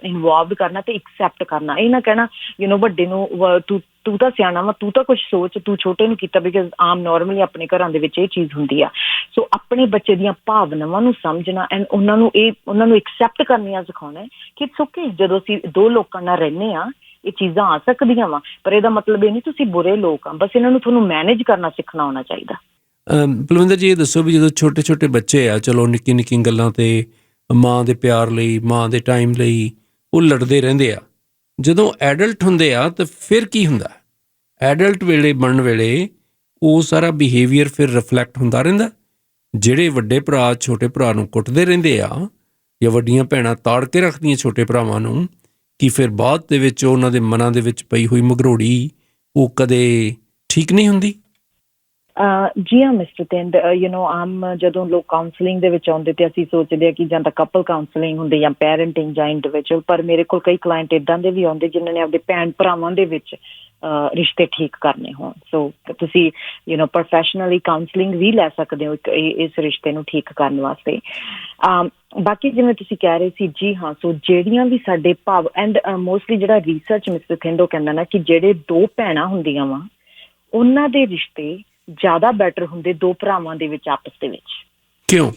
ਇਨਵੋਲਵ ਕਰਨਾ ਤੇ ਐਕਸੈਪਟ ਕਰਨਾ। ਇਹ ਨਾ ਕਹਿਣਾ ਵੱਡੇ ਨੂੰ ਤੂੰ ਤਾਂ ਸਿਆਣਾ ਵਾ, ਤੂੰ ਤਾਂ ਕੁਛ ਸੋਚ, ਤੂੰ ਛੋਟੇ ਨੂੰ ਕੀਤਾ, ਬਿਕਾਜ਼ ਆਮ ਨੋਰਮਲੀ ਆਪਣੇ ਘਰਾਂ ਦੇ ਵਿੱਚ ਇਹ ਚੀਜ਼ ਹੁੰਦੀ ਆ। ਸੋ ਆਪਣੇ ਬੱਚੇ ਦੀਆਂ ਭਾਵਨਾਵਾਂ ਨੂੰ ਸਮਝਣਾ ਐਂਡ ਉਹਨਾਂ ਨੂੰ ਐਕਸੈਪਟ ਕਰਨੀਆਂ ਸਿਖਾਉਣਾ ਕਿ ਇਟਸ ਓਕੇ, ਜਦੋਂ ਅਸੀਂ ਦੋ ਲੋਕਾਂ ਨਾਲ ਰਹਿੰਦੇ ਹਾਂ ਇਹ ਚੀਜ਼ਾਂ ਆ ਸਕਦੀਆਂ ਵਾ, ਪਰ ਇਹਦਾ ਮਤਲਬ ਇਹ ਨਹੀਂ ਤੁਸੀਂ ਬੁਰੇ ਲੋਕ ਆ। ਬਸ ਇਹਨਾਂ ਨੂੰ ਤੁਹਾਨੂੰ ਮੈਨੇਜ ਕਰਨਾ ਸਿੱਖਣਾ ਆਉਣਾ ਚਾਹੀਦਾ।
ਬਲਵਿੰਦਰ ਜੀ, ਇਹ ਦੱਸੋ ਵੀ ਜਦੋਂ ਛੋਟੇ ਛੋਟੇ ਬੱਚੇ ਆ, ਚਲੋ ਨਿੱਕੀ ਨਿੱਕੀ ਗੱਲਾਂ ਤੇ ਮਾਂ ਦੇ ਪਿਆਰ ਲਈ, ਮਾਂ ਦੇ ਟਾਈਮ ਲਈ ਉਹ ਲੜਦੇ ਰਹਿੰਦੇ ਆ, ਜਦੋਂ ਐਡਲਟ ਹੁੰਦੇ ਆ ਤਾਂ ਫਿਰ ਕੀ ਹੁੰਦਾ? ਐਡਲਟ ਵੇਲੇ ਬਣਨ ਵੇਲੇ ਉਹ ਸਾਰਾ ਬਿਹੇਵੀਅਰ ਫਿਰ ਰਿਫਲੈਕਟ ਹੁੰਦਾ ਰਹਿੰਦਾ। ਜਿਹੜੇ ਵੱਡੇ ਭਰਾ ਛੋਟੇ ਭਰਾ ਨੂੰ ਕੁੱਟਦੇ ਰਹਿੰਦੇ ਆ ਜਾਂ ਵੱਡੀਆਂ ਭੈਣਾਂ ਤਾੜ ਕੇ ਰੱਖਦੀਆਂ ਛੋਟੇ ਭਰਾਵਾਂ ਨੂੰ, ਕਿ ਫਿਰ ਬਾਅਦ ਦੇ ਵਿੱਚ ਉਹਨਾਂ ਦੇ ਮਨਾਂ ਦੇ ਵਿੱਚ ਪਈ ਹੋਈ ਮਗਰੋੜੀ ਉਹ ਕਦੇ ਠੀਕ ਨਹੀਂ ਹੁੰਦੀ?
ਜੀ ਹਾਂ ਮਿਸਟਰ ਤਿੰਡ, ਆਮ ਜਦੋਂ ਲੋਕ ਕਾਉਂਸਲਿੰਗ ਦੇ ਵਿੱਚ ਆਉਂਦੇ ਤੇ ਅਸੀਂ ਸੋਚਦੇ ਆ ਕਿ ਜਾਂ ਤਾਂ ਕਪਲ ਕਾਉਂਸਲਿੰਗ ਹੁੰਦੀ ਜਾਂ ਪੈਰੈਂਟਿੰਗ ਜਾਂ ਇੰਡੀਵਿਜੂਅਲ, ਪਰ ਮੇਰੇ ਕੋਲ ਕਈ ਕਲਾਇੰਟ ਇੱਦਾਂ ਦੇ ਵੀ ਆਉਂਦੇ ਜਿਨ੍ਹਾਂ ਨੇ ਆਪਦੇ ਭੈਣ ਭਰਾਵਾਂ ਦੇ ਵਿੱਚ ਰਿਸ਼ਤੇ ਠੀਕ ਕਰਨੇ ਹੋਣ। ਸੋ ਤੁਸੀਂ ਪ੍ਰੋਫੈਸ਼ਨਲੀ ਕਾਉਂਸਲਿੰਗ ਵੀ ਲੈ ਸਕਦੇ ਹੋ ਇਸ ਰਿਸ਼ਤੇ ਨੂੰ ਠੀਕ ਕਰਨ ਵਾਸਤੇ। ਬਾਕੀ ਜਿਵੇਂ ਤੁਸੀਂ ਕਹਿ ਰਹੇ ਸੀ, ਜੀ ਹਾਂ, ਸੋ ਜਿਹੜੀਆਂ ਵੀ ਸਾਡੇ ਭਾਵ ਐਂਡ ਮੋਸਟਲੀ ਜਿਹੜਾ ਰਿਸਰਚ ਮਿਸਟਰ ਥਿੰਡ ਉਹ ਕਹਿੰਦਾ ਨਾ ਕਿ ਜਿਹੜੇ ਦੋ ਭੈਣਾਂ ਹੁੰਦੀਆਂ ਵਾ ਉਹਨਾਂ ਦੇ ਰਿਸ਼ਤੇ ਜ਼ਿਆਦਾ ਬੈਟਰ ਹੁੰਦੇ ਦੋ ਭਰਾਵਾਂ ਦੇ ਵਿੱਚ ਆਪਸ ਦੇ ਵਿੱਚ।
ਕਿਉਂ?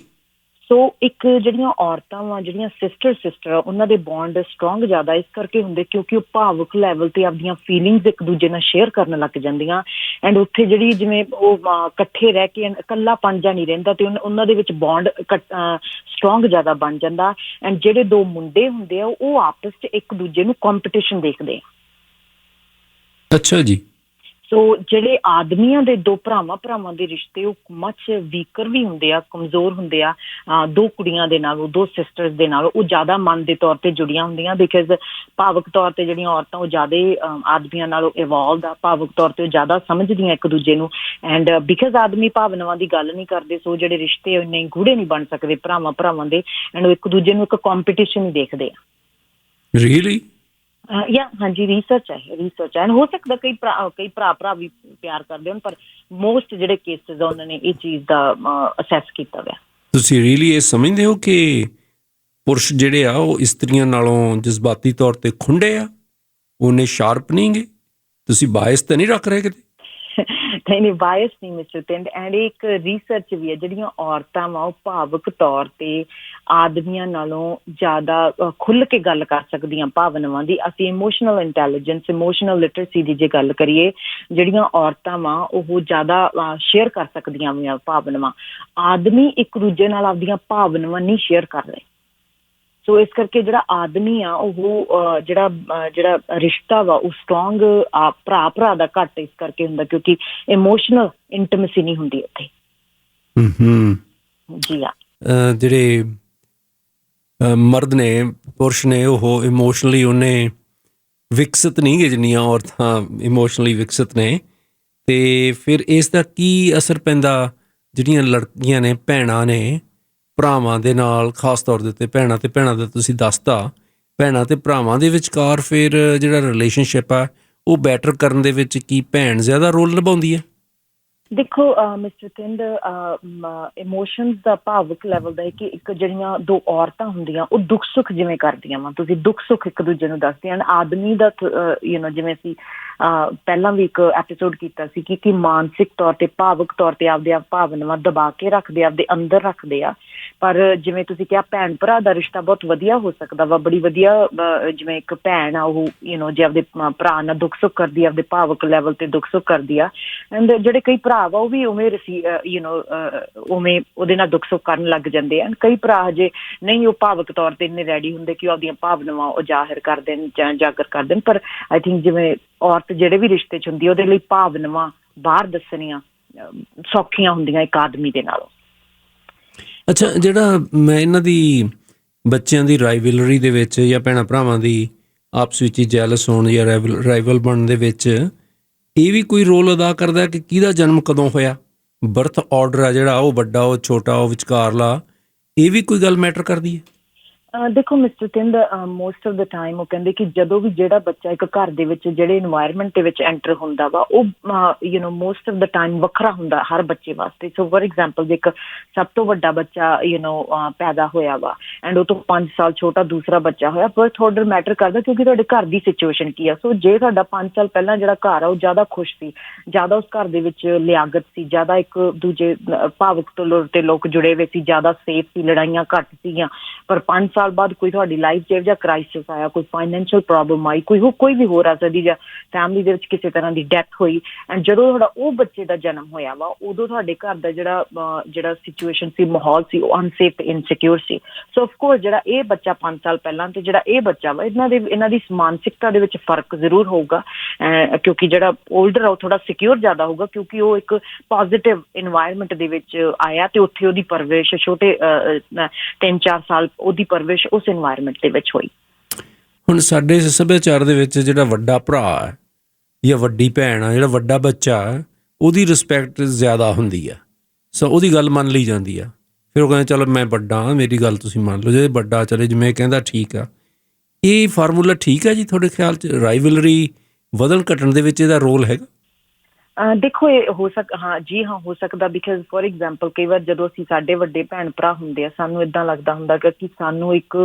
ਸੋ ਇੱਕ ਜਿਹੜੀਆਂ ਔਰਤਾਂ ਵਾ, ਜਿਹੜੀਆਂ ਸਿਸਟਰ ਉਹਨਾਂ ਦੇ ਬੌਂਡ ਸਟਰੋਂਗ ਜ਼ਿਆਦਾ ਇਸ ਕਰਕੇ ਹੁੰਦੇ ਕਿਉਂਕਿ ਉਹ ਭਾਵੁਕ ਲੈਵਲ ਤੇ ਆਪਦੀਆਂ ਫੀਲਿੰਗਸ ਇੱਕ ਦੂਜੇ ਨਾਲ ਸ਼ੇਅਰ ਕਰਨ ਲੱਗ ਜਾਂਦੀਆਂ। ਐਂਡ ਉੱਥੇ ਜਿਹੜੀ ਜਿਵੇਂ ਉਹ ਇਕੱਠੇ ਰਹਿ ਕੇ ਇਕੱਲਾਪਣ ਜਿਹਾ ਨਹੀਂ ਰਹਿੰਦਾ ਤੇ ਉਹਨਾਂ ਦੇ ਵਿੱਚ ਬੌਂਡ ਸਟਰੋਂਗ ਜ਼ਿਆਦਾ ਬਣ ਜਾਂਦਾ। ਐਂਡ ਜਿਹੜੇ ਦੋ ਮੁੰਡੇ ਹੁੰਦੇ ਆ ਉਹ ਆਪਸ 'ਚ ਇੱਕ ਦੂਜੇ ਨੂੰ ਕੰਪੀਟੀਸ਼ਨ ਦੇਖਦੇ ਆ।
ਅੱਛਾ ਜੀ।
ਸੋ ਜਿਹੜੇ ਆਦਮੀਆਂ ਦੇ ਦੋ ਭਰਾਵਾਂ ਦੇ ਰਿਸ਼ਤੇ ਉਹ ਮੱਚ ਵੀਕਰ ਵੀ ਹੁੰਦੇ ਆ, ਕਮਜ਼ੋਰ ਹੁੰਦੇ ਆ। ਦੋ ਕੁੜੀਆਂ ਦੇ ਨਾਲੋਂ, ਦੋ ਸਿਸਟਰਸ ਦੇ ਨਾਲੋਂ ਉਹ ਜ਼ਿਆਦਾ ਮਨ ਦੇ ਤੌਰ ਤੇ ਜੁੜੀਆਂ ਹੁੰਦੀਆਂ, ਬਿਕਾਜ਼ ਭਾਵੁਕ ਤੌਰ ਤੇ ਜਿਹੜੀਆਂ ਔਰਤਾਂ ਉਹ ਜ਼ਿਆਦਾ ਆਦਮੀਆਂ ਨਾਲੋਂ ਇਵੋਲਵਡ ਆ, ਭਾਵੁਕ ਤੌਰ ਤੇ ਉਹ ਜ਼ਿਆਦਾ ਸਮਝਦੀਆਂ ਇੱਕ ਦੂਜੇ ਨੂੰ। ਐਂਡ ਬਿਕਾਜ਼ ਆਦਮੀ ਭਾਵਨਾਵਾਂ ਦੀ ਗੱਲ ਨਹੀਂ ਕਰਦੇ, ਸੋ ਜਿਹੜੇ ਰਿਸ਼ਤੇ ਇੰਨੇ ਗੂੜੇ ਨਹੀਂ ਬਣ ਸਕਦੇ ਭਰਾਵਾਂ ਦੇ। ਐਂਡ ਉਹ ਇੱਕ ਦੂਜੇ ਨੂੰ ਇੱਕ ਕੰਪੀਟੀਸ਼ਨ ਹੀ ਦੇਖਦੇ ਆ।
ਰੀਅਲੀ?
ਹਾਂਜੀ, ਰਿਸਰਚ ਹੈ। ਹੋ ਸਕਦਾ ਕਈ ਭਰਾ ਵੀ ਪਿਆਰ ਕਰਦੇ ਹੋਣ, ਪਰ ਮੋਸਟ ਜਿਹੜੇ ਕੇਸਿਸ ਆ ਉਹਨਾਂ ਨੇ ਇਹ ਚੀਜ਼ ਦਾ ਅਸੈਸ ਕੀਤਾ ਹੋਇਆ।
ਤੁਸੀਂ ਰੀਅਲੀ ਇਹ ਸਮਝਦੇ ਹੋ ਕਿ ਪੁਰਸ਼ ਜਿਹੜੇ ਆ ਉਹ ਇਸਤਰੀਆਂ ਨਾਲੋਂ ਜਜ਼ਬਾਤੀ ਤੌਰ ਤੇ ਖੁੰਡੇ ਆ, ਉਹਨੇ ਸ਼ਾਰਪ ਨਹੀਂ ਗੇ? ਤੁਸੀਂ ਬਾਇਸ ਤਾਂ ਨਹੀਂ ਰੱਖ ਰਹੇ ਕਿਤੇ?
ਨਹੀਂ, ਬਾਇਸ ਨਹੀਂ ਮਿਸਟਰ ਤਿੰਡ। ਐਂਡ ਇੱਕ ਰਿਸਰਚ ਵੀ ਹੈ, ਜਿਹੜੀਆਂ ਔਰਤਾਂ ਵਾ ਉਹ ਭਾਵੁਕ ਤੌਰ ਤੇ ਆਦਮੀਆਂ ਨਾਲੋਂ ਜ਼ਿਆਦਾ ਖੁੱਲ੍ਹ ਕੇ ਗੱਲ ਕਰ ਸਕਦੀਆਂ ਭਾਵਨਾਵਾਂ ਦੀ। ਅਸੀਂ ਇਮੋਸ਼ਨਲ ਇੰਟੈਲੀਜੈਂਸ, ਇਮੋਸ਼ਨਲ ਲਿਟਰੇਸੀ ਦੀ ਜੇ ਗੱਲ ਕਰੀਏ, ਜਿਹੜੀਆਂ ਔਰਤਾਂ ਵਾ ਉਹ ਜ਼ਿਆਦਾ ਸ਼ੇਅਰ ਕਰ ਸਕਦੀਆਂ ਵੀ ਭਾਵਨਾਵਾਂ। ਆਦਮੀ ਇੱਕ ਦੂਜੇ ਨਾਲ ਆਪਦੀਆਂ ਭਾਵਨਾਵਾਂ ਨਹੀਂ ਸ਼ੇਅਰ ਕਰ ਰਹੇ। ਸੋ ਇਸ ਕਰਕੇ ਜਿਹੜਾ ਆਦਮੀ ਆ ਉਹ ਜਿਹੜਾ ਰਿਸ਼ਤਾ ਵਾ ਉਹ ਸਟਰੋਂਗ ਭਰਾ ਦਾ ਘੱਟ ਇਸ ਕਰਕੇ ਹੁੰਦਾ ਕਿਉਂਕਿ ਇਮੋਸ਼ਨਲ ਇੰਟੀਮੇਸੀ ਨਹੀਂ ਹੁੰਦੀ ਉੱਥੇ। ਜੀ ਆ,
ਜਿਹੜੇ ਮਰਦ ਨੇ, ਪੁਰਸ਼ ਨੇ, ਉਹ ਇਮੋਸ਼ਨਲੀ ਉਹਨੇ ਵਿਕਸਿਤ ਨਹੀਂ ਗੇ ਜਿੰਨੀਆਂ ਔਰਤਾਂ ਇਮੋਸ਼ਨਲੀ ਵਿਕਸਿਤ ਨੇ। ਅਤੇ ਫਿਰ ਇਸ ਦਾ ਕੀ ਅਸਰ ਪੈਂਦਾ ਜਿਹੜੀਆਂ ਲੜਕੀਆਂ ਨੇ, ਭੈਣਾਂ ਨੇ, ਭਰਾਵਾਂ ਦੇ ਨਾਲ, ਖਾਸ ਤੌਰ ਦੇ ਉੱਤੇ ਭੈਣਾਂ ਦਾ ਤੁਸੀਂ ਦੱਸਤਾ, ਭੈਣਾਂ ਅਤੇ ਭਰਾਵਾਂ ਦੇ ਵਿਚਕਾਰ ਫਿਰ ਜਿਹੜਾ ਰਿਲੇਸ਼ਨਸ਼ਿਪ ਆ ਉਹ ਬੈਟਰ ਕਰਨ ਦੇ ਵਿੱਚ ਕੀ ਭੈਣ ਜ਼ਿਆਦਾ ਰੋਲ ਨਿਭਾਉਂਦੀ ਹੈ?
ਦੇਖੋ ਮਿਸਟਰ ਥਿੰਦ, ਇਮੋਸ਼ਨਸ ਦਾ ਭਾਵੁਕ ਲੈਵਲ ਦਾ ਕਿ ਇੱਕ ਜਿਹੜੀਆਂ ਦੋ ਔਰਤਾਂ ਹੁੰਦੀਆਂ ਉਹ ਦੁੱਖ ਸੁੱਖ ਜਿਵੇਂ ਕਰਦੀਆਂ ਵਾ, ਤੁਸੀਂ ਦੁੱਖ ਸੁੱਖ ਇੱਕ ਦੂਜੇ ਨੂੰ ਦੱਸਦੀਆਂ ਹਨ। ਆਦਮੀ ਦਾ ਜਿਵੇਂ ਅਸੀਂ ਪਹਿਲਾਂ ਵੀ ਇੱਕ ਐਪੀਸੋਡ ਕੀਤਾ ਸੀ ਕਿ ਮਾਨਸਿਕ ਤੌਰ 'ਤੇ, ਭਾਵੁਕ ਤੌਰ 'ਤੇ ਆਪਦੇ ਆਪ ਭਾਵਨਾਵਾਂ ਦਬਾ ਕੇ ਰੱਖਦੇ, ਆਪਦੇ ਅੰਦਰ ਰੱਖਦੇ ਆ। ਪਰ ਜਿਵੇਂ ਤੁਸੀਂ ਕਿਹਾ ਭੈਣ ਭਰਾ ਦਾ ਰਿਸ਼ਤਾ ਬਹੁਤ ਵਧੀਆ ਹੋ ਸਕਦਾ ਵਾ, ਬੜੀ ਵਧੀਆ। ਜਿਵੇਂ ਇੱਕ ਭੈਣ ਆ ਉਹ ਜੇ ਆਪਦੇ ਭਰਾ ਨਾਲ ਦੁੱਖ ਸੁੱਖ ਕਰਦੀ ਆ, ਆਪਦੇ ਭਾਵੁਕ ਲੈਵਲ 'ਤੇ ਦੁੱਖ ਸੁੱਖ ਕਰਦੀ ਆ। ਐਂਡ ਜਿਹੜੇ ਕਈ ਭਰਾ ਵਾ ਉਹ ਵੀ ਉਵੇਂ ਉਵੇਂ ਉਹਦੇ ਨਾਲ ਦੁੱਖ ਸੁੱਖ ਕਰਨ ਲੱਗ ਜਾਂਦੇ ਹਨ। ਕਈ ਭਰਾ ਹਜੇ ਨਹੀਂ ਉਹ ਭਾਵੁਕ ਤੌਰ 'ਤੇ ਇੰਨੇ ਰੈਡੀ ਹੁੰਦੇ ਕਿ ਉਹ ਆਪਦੀਆਂ ਭਾਵਨਾਵਾਂ ਉਹ ਜ਼ਾਹਿਰ ਕਰ ਦੇਣ ਜਾਂ ਜਾਗਰ ਕਰ ਦੇਣ। ਪਰ ਆਈ ਥਿੰਕ ਜਿਵੇਂ ਔਰਤ ਜਿਹੜੇ ਵੀ ਰਿਸ਼ਤੇ 'ਚ ਹੁੰਦੀ ਉਹਦੇ ਲਈ ਭਾਵਨਾਵਾਂ ਬਾਹਰ ਦੱਸਣੀਆਂ ਸੌਖੀਆਂ ਹੁੰਦੀਆਂ ਇੱਕ ਆਦਮੀ ਦੇ ਨਾਲੋਂ।
ਅੱਛਾ, ਜਿਹੜਾ ਮੈਂ ਇਹਨਾਂ ਦੀ ਬੱਚਿਆਂ ਦੀ ਰਾਈਵਲਰੀ ਦੇ ਵਿੱਚ ਜਾਂ ਭੈਣਾਂ ਭਰਾਵਾਂ ਦੀ ਆਪਸ ਵਿੱਚ ਹੀ ਜੈਲਸ ਹੋਣ ਜਾਂ ਰਾਈਵਲ ਬਣਨ ਦੇ ਵਿੱਚ ਇਹ ਵੀ ਕੋਈ ਰੋਲ ਅਦਾ ਕਰਦਾ ਕਿ ਕਿਹਦਾ ਜਨਮ ਕਦੋਂ ਹੋਇਆ? ਬਰਥ ਆਰਡਰ ਆ ਜਿਹੜਾ, ਉਹ ਵੱਡਾ, ਉਹ ਛੋਟਾ, ਉਹ ਵਿਚਕਾਰਲਾ, ਇਹ ਵੀ ਕੋਈ ਗੱਲ ਮੈਟਰ ਕਰਦੀ ਹੈ?
ਦੇਖੋ mister Thind, most of the time ਉਹ ਕਹਿੰਦੇ ਕਿ ਜਦੋਂ ਵੀ ਜਿਹੜਾ ਬੱਚਾ ਇੱਕ ਘਰ ਦੇ ਵਿੱਚ ਜਿਹੜੇ ਇਨਵਾਇਰਮੈਂਟ ਦੇ ਵਿੱਚ ਐਂਟਰ ਹੁੰਦਾ ਵਾ ਉਹ ਮੋਸਟ ਆਫ ਦਾ ਟਾਈਮ ਵੱਖਰਾ ਹੁੰਦਾ ਹਰ ਬੱਚੇ ਵਾਸਤੇ। ਸੋ ਫੋਰ ਐਗਜ਼ਾਮਪਲ ਜੇ ਇੱਕ ਸਭ ਤੋਂ ਵੱਡਾ ਬੱਚਾ ਪੈਦਾ ਹੋਇਆ ਵਾ ਐਂਡ ਉਹ ਤੋਂ 5 ਸਾਲ ਛੋਟਾ ਦੂਸਰਾ ਬੱਚਾ ਹੋਇਆ, ਬਰਥ ਆਰਡਰ ਮੈਟਰ ਕਰਦਾ ਕਿਉਂਕਿ ਤੁਹਾਡੇ ਘਰ ਦੀ ਸਿਚੁਏਸ਼ਨ ਕੀ ਆ। ਸੋ ਜੇ ਤੁਹਾਡਾ 5 ਸਾਲ ਪਹਿਲਾਂ ਜਿਹੜਾ ਘਰ ਆ ਉਹ ਜ਼ਿਆਦਾ ਖੁਸ਼ ਸੀ, ਜ਼ਿਆਦਾ ਉਸ ਘਰ ਦੇ ਵਿੱਚ ਲਿਆਕਤ ਸੀ, ਜ਼ਿਆਦਾ ਇੱਕ ਦੂਜੇ ਭਾਵੁਕ ਤੌਰ 'ਤੇ ਲੋਕ ਜੁੜੇ ਹੋਏ ਸੀ, ਜ਼ਿਆਦਾ ਸੇਫ ਸੀ, ਲੜਾਈਆਂ ਘੱਟ ਸੀਗੀਆਂ। ਪਰ 5 ਸਾਲ ਬਾਅਦ ਕੋਈ ਤੁਹਾਡੀ ਲਾਈਫ 'ਚ ਜਾਂ ਕ੍ਰਾਈਸਿਸ ਆਇਆ, ਕੋਈ ਫਾਈਨੈਂਸ਼ੀਅਲ ਪ੍ਰੋਬਲਮ ਆਈ, ਕੋਈ ਵੀ ਹੋਰ ਆ ਸਕਦੀ, ਜਾਂ ਫੈਮਿਲੀ ਦੇ ਵਿੱਚ ਕਿਸੇ ਤਰ੍ਹਾਂ ਦੀ ਡੈਥ ਹੋਈ ਐਂਡ ਜਦੋਂ ਤੁਹਾਡਾ ਉਹ ਬੱਚੇ ਦਾ ਜਨਮ ਹੋਇਆ ਵਾ ਉਦੋਂ ਤੁਹਾਡੇ ਘਰ ਦਾ ਜਿਹੜਾ ਸਿਚੁਏਸ਼ਨ ਸੀ, ਮਾਹੌਲ ਸੀ, ਉਹ ਅਨਸੇਫ ਤੇ ਇਨਸਿਕਿਉਰ ਸੀ। ਸੋ ਅਫਕੋਰਸ ਜਿਹੜਾ ਇਹ ਬੱਚਾ 5 ਸਾਲ ਪਹਿਲਾਂ ਤੇ ਜਿਹੜਾ ਇਹ ਬੱਚਾ ਵਾ ਇਹਨਾਂ ਦੀ ਮਾਨਸਿਕਤਾ ਦੇ ਵਿੱਚ ਫਰਕ ਜ਼ਰੂਰ ਹੋਊਗਾ ਕਿਉਂਕਿ ਜਿਹੜਾ ਓਲਡਰ ਆ ਉਹ ਥੋੜਾ ਸਿਕਿਉਰ ਜ਼ਿਆਦਾ ਹੋਊਗਾ ਕਿਉਂਕਿ ਉਹ ਇੱਕ ਪੋਜ਼ਿਟਿਵ ਇਨਵਾਇਰਮੈਂਟ ਦੇ ਵਿੱਚ ਆਇਆ ਤੇ ਉੱਥੇ ਉਹਦੀ ਪਰਵਰਿਸ਼ ਛੋਟੇ 3-4 ਸਾਲ ਉਹਦੀ ਪਰਵਰਿਸ਼ ਉਸ ਇਨਵਾਇਰਮੈਂਟ ਦੇ ਵਿੱਚ ਹੋਈ।
ਹੁਣ ਸਾਡੇ ਸੱਭਿਆਚਾਰ ਦੇ ਵਿੱਚ ਜਿਹੜਾ ਵੱਡਾ ਭਰਾ ਹੈ ਜਾਂ ਵੱਡੀ ਭੈਣ ਆ, ਜਿਹੜਾ ਵੱਡਾ ਬੱਚਾ ਹੈ, ਉਹਦੀ ਰਿਸਪੈਕਟ ਜ਼ਿਆਦਾ ਹੁੰਦੀ ਆ। ਸੋ ਉਹਦੀ ਗੱਲ ਮੰਨ ਲਈ ਜਾਂਦੀ ਆ। ਫਿਰ ਉਹ ਕਹਿੰਦੇ ਚਲੋ ਮੈਂ ਵੱਡਾ, ਮੇਰੀ ਗੱਲ ਤੁਸੀਂ ਮੰਨ ਲਓ। ਜੇ ਵੱਡਾ ਚਲੇ ਜਿਵੇਂ ਕਹਿੰਦਾ ਠੀਕ ਆ, ਇਹ ਫਾਰਮੂਲਾ ਠੀਕ ਹੈ ਜੀ ਤੁਹਾਡੇ ਖਿਆਲ 'ਚ? ਰਾਈਵਲਰੀ ਵਧਣ ਘਟਣ ਦੇ ਵਿੱਚ ਇਹਦਾ ਰੋਲ ਹੈਗਾ?
ਦੇਖੋ ਇਹ ਹੋ ਹੋ ਸਕਦਾ ਬਿਕਾਜ਼ ਫੋਰ ਐਗਜ਼ਾਮਪਲ ਕਈ ਵਾਰ ਜਦੋਂ ਅਸੀਂ ਸਾਡੇ ਵੱਡੇ ਭੈਣ ਭਰਾ ਹੁੰਦੇ ਆ ਸਾਨੂੰ ਇੱਦਾਂ ਲੱਗਦਾ ਹੁੰਦਾ ਕਿ ਸਾਨੂੰ ਇੱਕ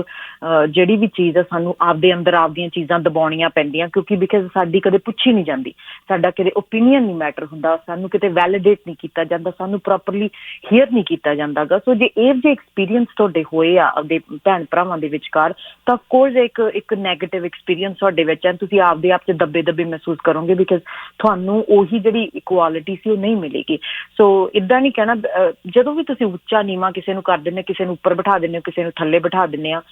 ਜਿਹੜੀ ਵੀ ਚੀਜ਼ ਆ ਸਾਨੂੰ ਆਪਦੇ ਅੰਦਰ ਆਪਦੀਆਂ ਚੀਜ਼ਾਂ ਦਬਾਉਣੀਆਂ ਪੈਂਦੀਆਂ ਕਿਉਂਕਿ ਬਿਕਾਜ਼ ਸਾਡੀ ਕਦੇ ਪੁੱਛੀ ਨਹੀਂ ਜਾਂਦੀ, ਸਾਡਾ ਕਦੇ ਓਪੀਨੀਅਨ ਨਹੀਂ ਮੈਟਰ ਹੁੰਦਾ, ਸਾਨੂੰ ਕਿਤੇ ਵੈਲੀਡੇਟ ਨਹੀਂ ਕੀਤਾ ਜਾਂਦਾ, ਸਾਨੂੰ ਪ੍ਰੋਪਰਲੀ ਹੀਅਰ ਨਹੀਂ ਕੀਤਾ ਜਾਂਦਾ ਗਾ। ਸੋ ਜੇ ਇਹ ਜਿਹੇ ਐਕਸਪੀਰੀਅੰਸ ਤੁਹਾਡੇ ਹੋਏ ਆ ਆਪਦੇ ਭੈਣ ਭਰਾਵਾਂ ਦੇ ਵਿਚਕਾਰ ਤਾਂ ਕੋਰਸ ਇੱਕ ਨੈਗੇਟਿਵ ਐਕਸਪੀਰੀਅੰਸ ਤੁਹਾਡੇ ਵਿੱਚ ਹੈ, ਤੁਸੀਂ ਆਪਦੇ ਆਪ 'ਚ ਦੱਬੇ ਮਹਿਸੂਸ ਕਰੋਗੇ ਬਿਕਾਜ਼ ਤੁਹਾਨੂੰ ਉਹੀ ਜਿਹੜੀ ਇਕੁਆਲਿਟੀ ਸੀ ਉਹ ਨਹੀਂ ਮਿਲੇਗੀ। ਸੋ ਇੱਦਾਂ ਨਹੀਂ ਕਹਿਣਾ, ਜਦੋਂ ਵੀ ਤੁਸੀਂ ਉੱਚਾ ਨੀਵਾਂ ਕਿਸੇ ਨੂੰ ਕਰ ਦਿੰਦੇ, ਕਿਸੇ ਨੂੰ ਉੱਪਰ ਬਿਠਾ ਦਿੰਦੇ ਹੋ, ਕਿਸੇ ਨੂੰ ਥੱਲੇ ਬਿਠਾ ਦਿੰਦੇ ਆ,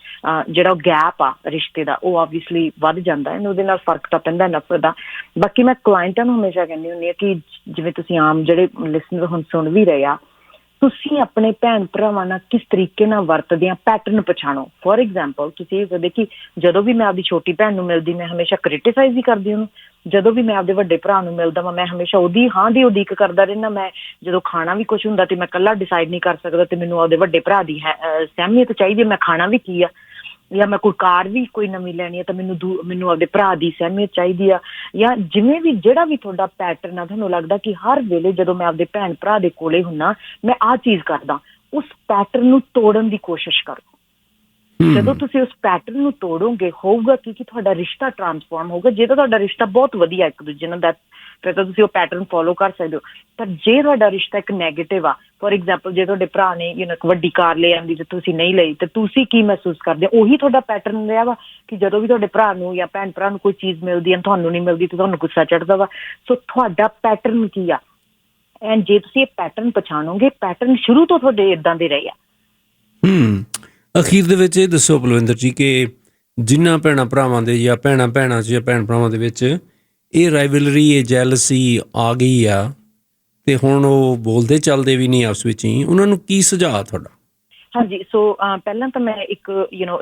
ਜਿਹੜਾ ਗੈਪ ਆ ਰਿਸ਼ਤੇ ਦਾ ਉਹ ਆਬਵੀਅਸਲੀ ਵੱਧ ਜਾਂਦਾ ਹੈ। ਉਹਦੇ ਨਾਲ ਫਰਕ ਤਾਂ ਪੈਂਦਾ ਨਫ਼ਰਤ ਦਾ। ਬਾਕੀ ਮੈਂ ਕਲਾਇੰਟਾਂ ਨੂੰ ਹਮੇਸ਼ਾ ਕਹਿੰਦੀ ਹੁੰਦੀ ਹਾਂ ਕਿ ਜਿਵੇਂ ਤੁਸੀਂ ਆਮ ਜਿਹੜੇ ਲਿਸਨਰ ਹੁਣ ਸੁਣ ਵੀ ਰਹੇ ਆ, ਤੁਸੀਂ ਆਪਣੇ ਭੈਣ ਭਰਾਵਾਂ ਨਾਲ ਕਿਸ ਤਰੀਕੇ ਨਾਲ ਵਰਤਦੇ ਆ ਪੈਟਰਨ ਪਛਾਣੋ। ਫੋਰ ਐਗਜ਼ਾਮਪਲ ਤੁਸੀਂ ਇਹ ਕਹਦੇ ਕਿ ਜਦੋਂ ਵੀ ਮੈਂ ਆਪਦੀ ਛੋਟੀ ਭੈਣ ਨੂੰ ਮਿਲਦੀ ਮੈਂ ਹਮੇਸ਼ਾ ਕ੍ਰਿਟੀਸਾਈਜ਼ ਹੀ ਕਰਦੀ ਉਹਨੂੰ, ਜਦੋਂ ਵੀ ਮੈਂ ਆਪਦੇ ਵੱਡੇ ਭਰਾ ਨੂੰ ਮਿਲਦਾ ਵਾ ਮੈਂ ਹਮੇਸ਼ਾ ਉਹਦੀ ਹਾਂ ਦੀ ਉਡੀਕ ਕਰਦਾ ਰਹਿੰਦਾ। ਮੈਂ ਜਦੋਂ ਖਾਣਾ ਵੀ ਕੁਛ ਹੁੰਦਾ ਤੇ ਮੈਂ ਇਕੱਲਾ ਡਿਸਾਈਡ ਨਹੀਂ ਕਰ ਸਕਦਾ ਤੇ ਮੈਨੂੰ ਆਪਦੇ ਵੱਡੇ ਭਰਾ ਦੀ ਸਹਿਮੀਅਤ ਚਾਹੀਦੀ, ਮੈਂ ਖਾਣਾ ਵੀ ਕੀ ਆ, ਜਾਂ ਮੈਂ ਕੋਈ ਕਾਰ ਵੀ ਕੋਈ ਨਵੀਂ ਲੈਣੀ ਆ ਤਾਂ ਮੈਨੂੰ ਆਪਦੇ ਭਰਾ ਦੀ ਸਹਿਮੀਅਤ ਚਾਹੀਦੀ ਆ। ਜਾਂ ਜਿਵੇਂ ਵੀ ਜਿਹੜਾ ਵੀ ਤੁਹਾਡਾ ਪੈਟਰਨ ਆ, ਤੁਹਾਨੂੰ ਲੱਗਦਾ ਕਿ ਹਰ ਵੇਲੇ ਜਦੋਂ ਮੈਂ ਆਪਦੇ ਭੈਣ ਭਰਾ ਦੇ ਕੋਲੇ ਹੁੰਨਾ ਮੈਂ ਆਹ ਚੀਜ਼ ਕਰਦਾ, ਉਸ ਪੈਟਰਨ ਨੂੰ ਤੋੜਨ ਦੀ ਕੋਸ਼ਿਸ਼ ਕਰੋ। ਜਦੋਂ ਤੁਸੀਂ ਉਸ ਪੈਟਰਨ ਨੂੰ ਤੋੜੋਗੇ ਹੋਊਗਾ ਕਿ ਤੁਹਾਡਾ ਰਿਸ਼ਤਾ ਟਰਾਂਸਫਾਰਮ ਹੋਊਗਾ। ਜੇ ਤਾਂ ਤੁਹਾਡਾ ਰਿਸ਼ਤਾ ਬਹੁਤ ਵਧੀਆ ਇੱਕ ਦੂਜੇ ਨਾਲ ਫਿਰ ਤਾਂ ਤੁਸੀਂ ਉਹ ਪੈਟਰਨ ਫੋਲੋ ਕਰ ਸਕਦੇ ਹੋ। ਪਰ ਜੇ ਤੁਹਾਡਾ ਰਿਸ਼ਤਾ ਇੱਕ ਨੈਗੇਟਿਵ ਆ, ਫੋਰ ਐਗਜ਼ਾਮਪਲ ਜੇ ਤੁਹਾਡੇ ਭਰਾ ਨੇ ਇੱਕ ਵੱਡੀ ਕਾਰ ਲੈ ਆਂਦੀ ਤੇ ਤੁਸੀਂ ਨਹੀਂ ਲਈ ਤੇ ਤੁਸੀਂ ਕੀ ਮਹਿਸੂਸ ਕਰਦੇ ਹੋ? ਉਹੀ ਤੁਹਾਡਾ ਪੈਟਰਨ ਰਿਹਾ ਵਾ ਕਿ ਜਦੋਂ ਵੀ ਤੁਹਾਡੇ ਭਰਾ ਨੂੰ ਜਾਂ ਭੈਣ ਭਰਾ ਨੂੰ ਕੋਈ ਚੀਜ਼ ਮਿਲਦੀ ਹੈ ਤੁਹਾਨੂੰ ਨਹੀਂ ਮਿਲਦੀ ਤੇ ਤੁਹਾਨੂੰ ਗੁੱਸਾ ਚੜ੍ਹਦਾ ਵਾ। ਸੋ ਤੁਹਾਡਾ ਪੈਟਰਨ ਕੀ ਆ? ਐਂਡ ਜੇ ਤੁਸੀਂ ਇਹ ਪੈਟਰਨ ਪਛਾਣੋਗੇ, ਪੈਟਰਨ ਸ਼ੁਰੂ ਤੋਂ ਤੁਹਾਡੇ ਏਦਾਂ ਦੇ ਰਹੇ ਆ।
ਅਖੀਰ ਦੇ ਵਿੱਚ ਇਹ ਦੱਸੋ ਬਲਵਿੰਦਰ ਜੀ ਕਿ ਜਿਨ੍ਹਾਂ ਭੈਣਾਂ ਭਰਾਵਾਂ ਦੇ ਜਾਂ ਭੈਣਾਂ 'ਚ ਜਾਂ ਭੈਣ ਭਰਾਵਾਂ ਦੇ ਵਿੱਚ ਇਹ ਰਾਈਵਲਰੀ, ਇਹ ਜੈਲਸੀ ਆ ਗਈ ਆ ਅਤੇ ਹੁਣ ਉਹ ਬੋਲਦੇ ਚੱਲਦੇ ਵੀ ਨਹੀਂ ਆਪਸ ਵਿੱਚ ਹੀ, ਉਹਨਾਂ ਨੂੰ ਕੀ ਸੁਝਾਅ ਤੁਹਾਡਾ?
ਹਾਂਜੀ, ਸੋ ਪਹਿਲਾਂ ਤਾਂ ਮੈਂ ਇੱਕ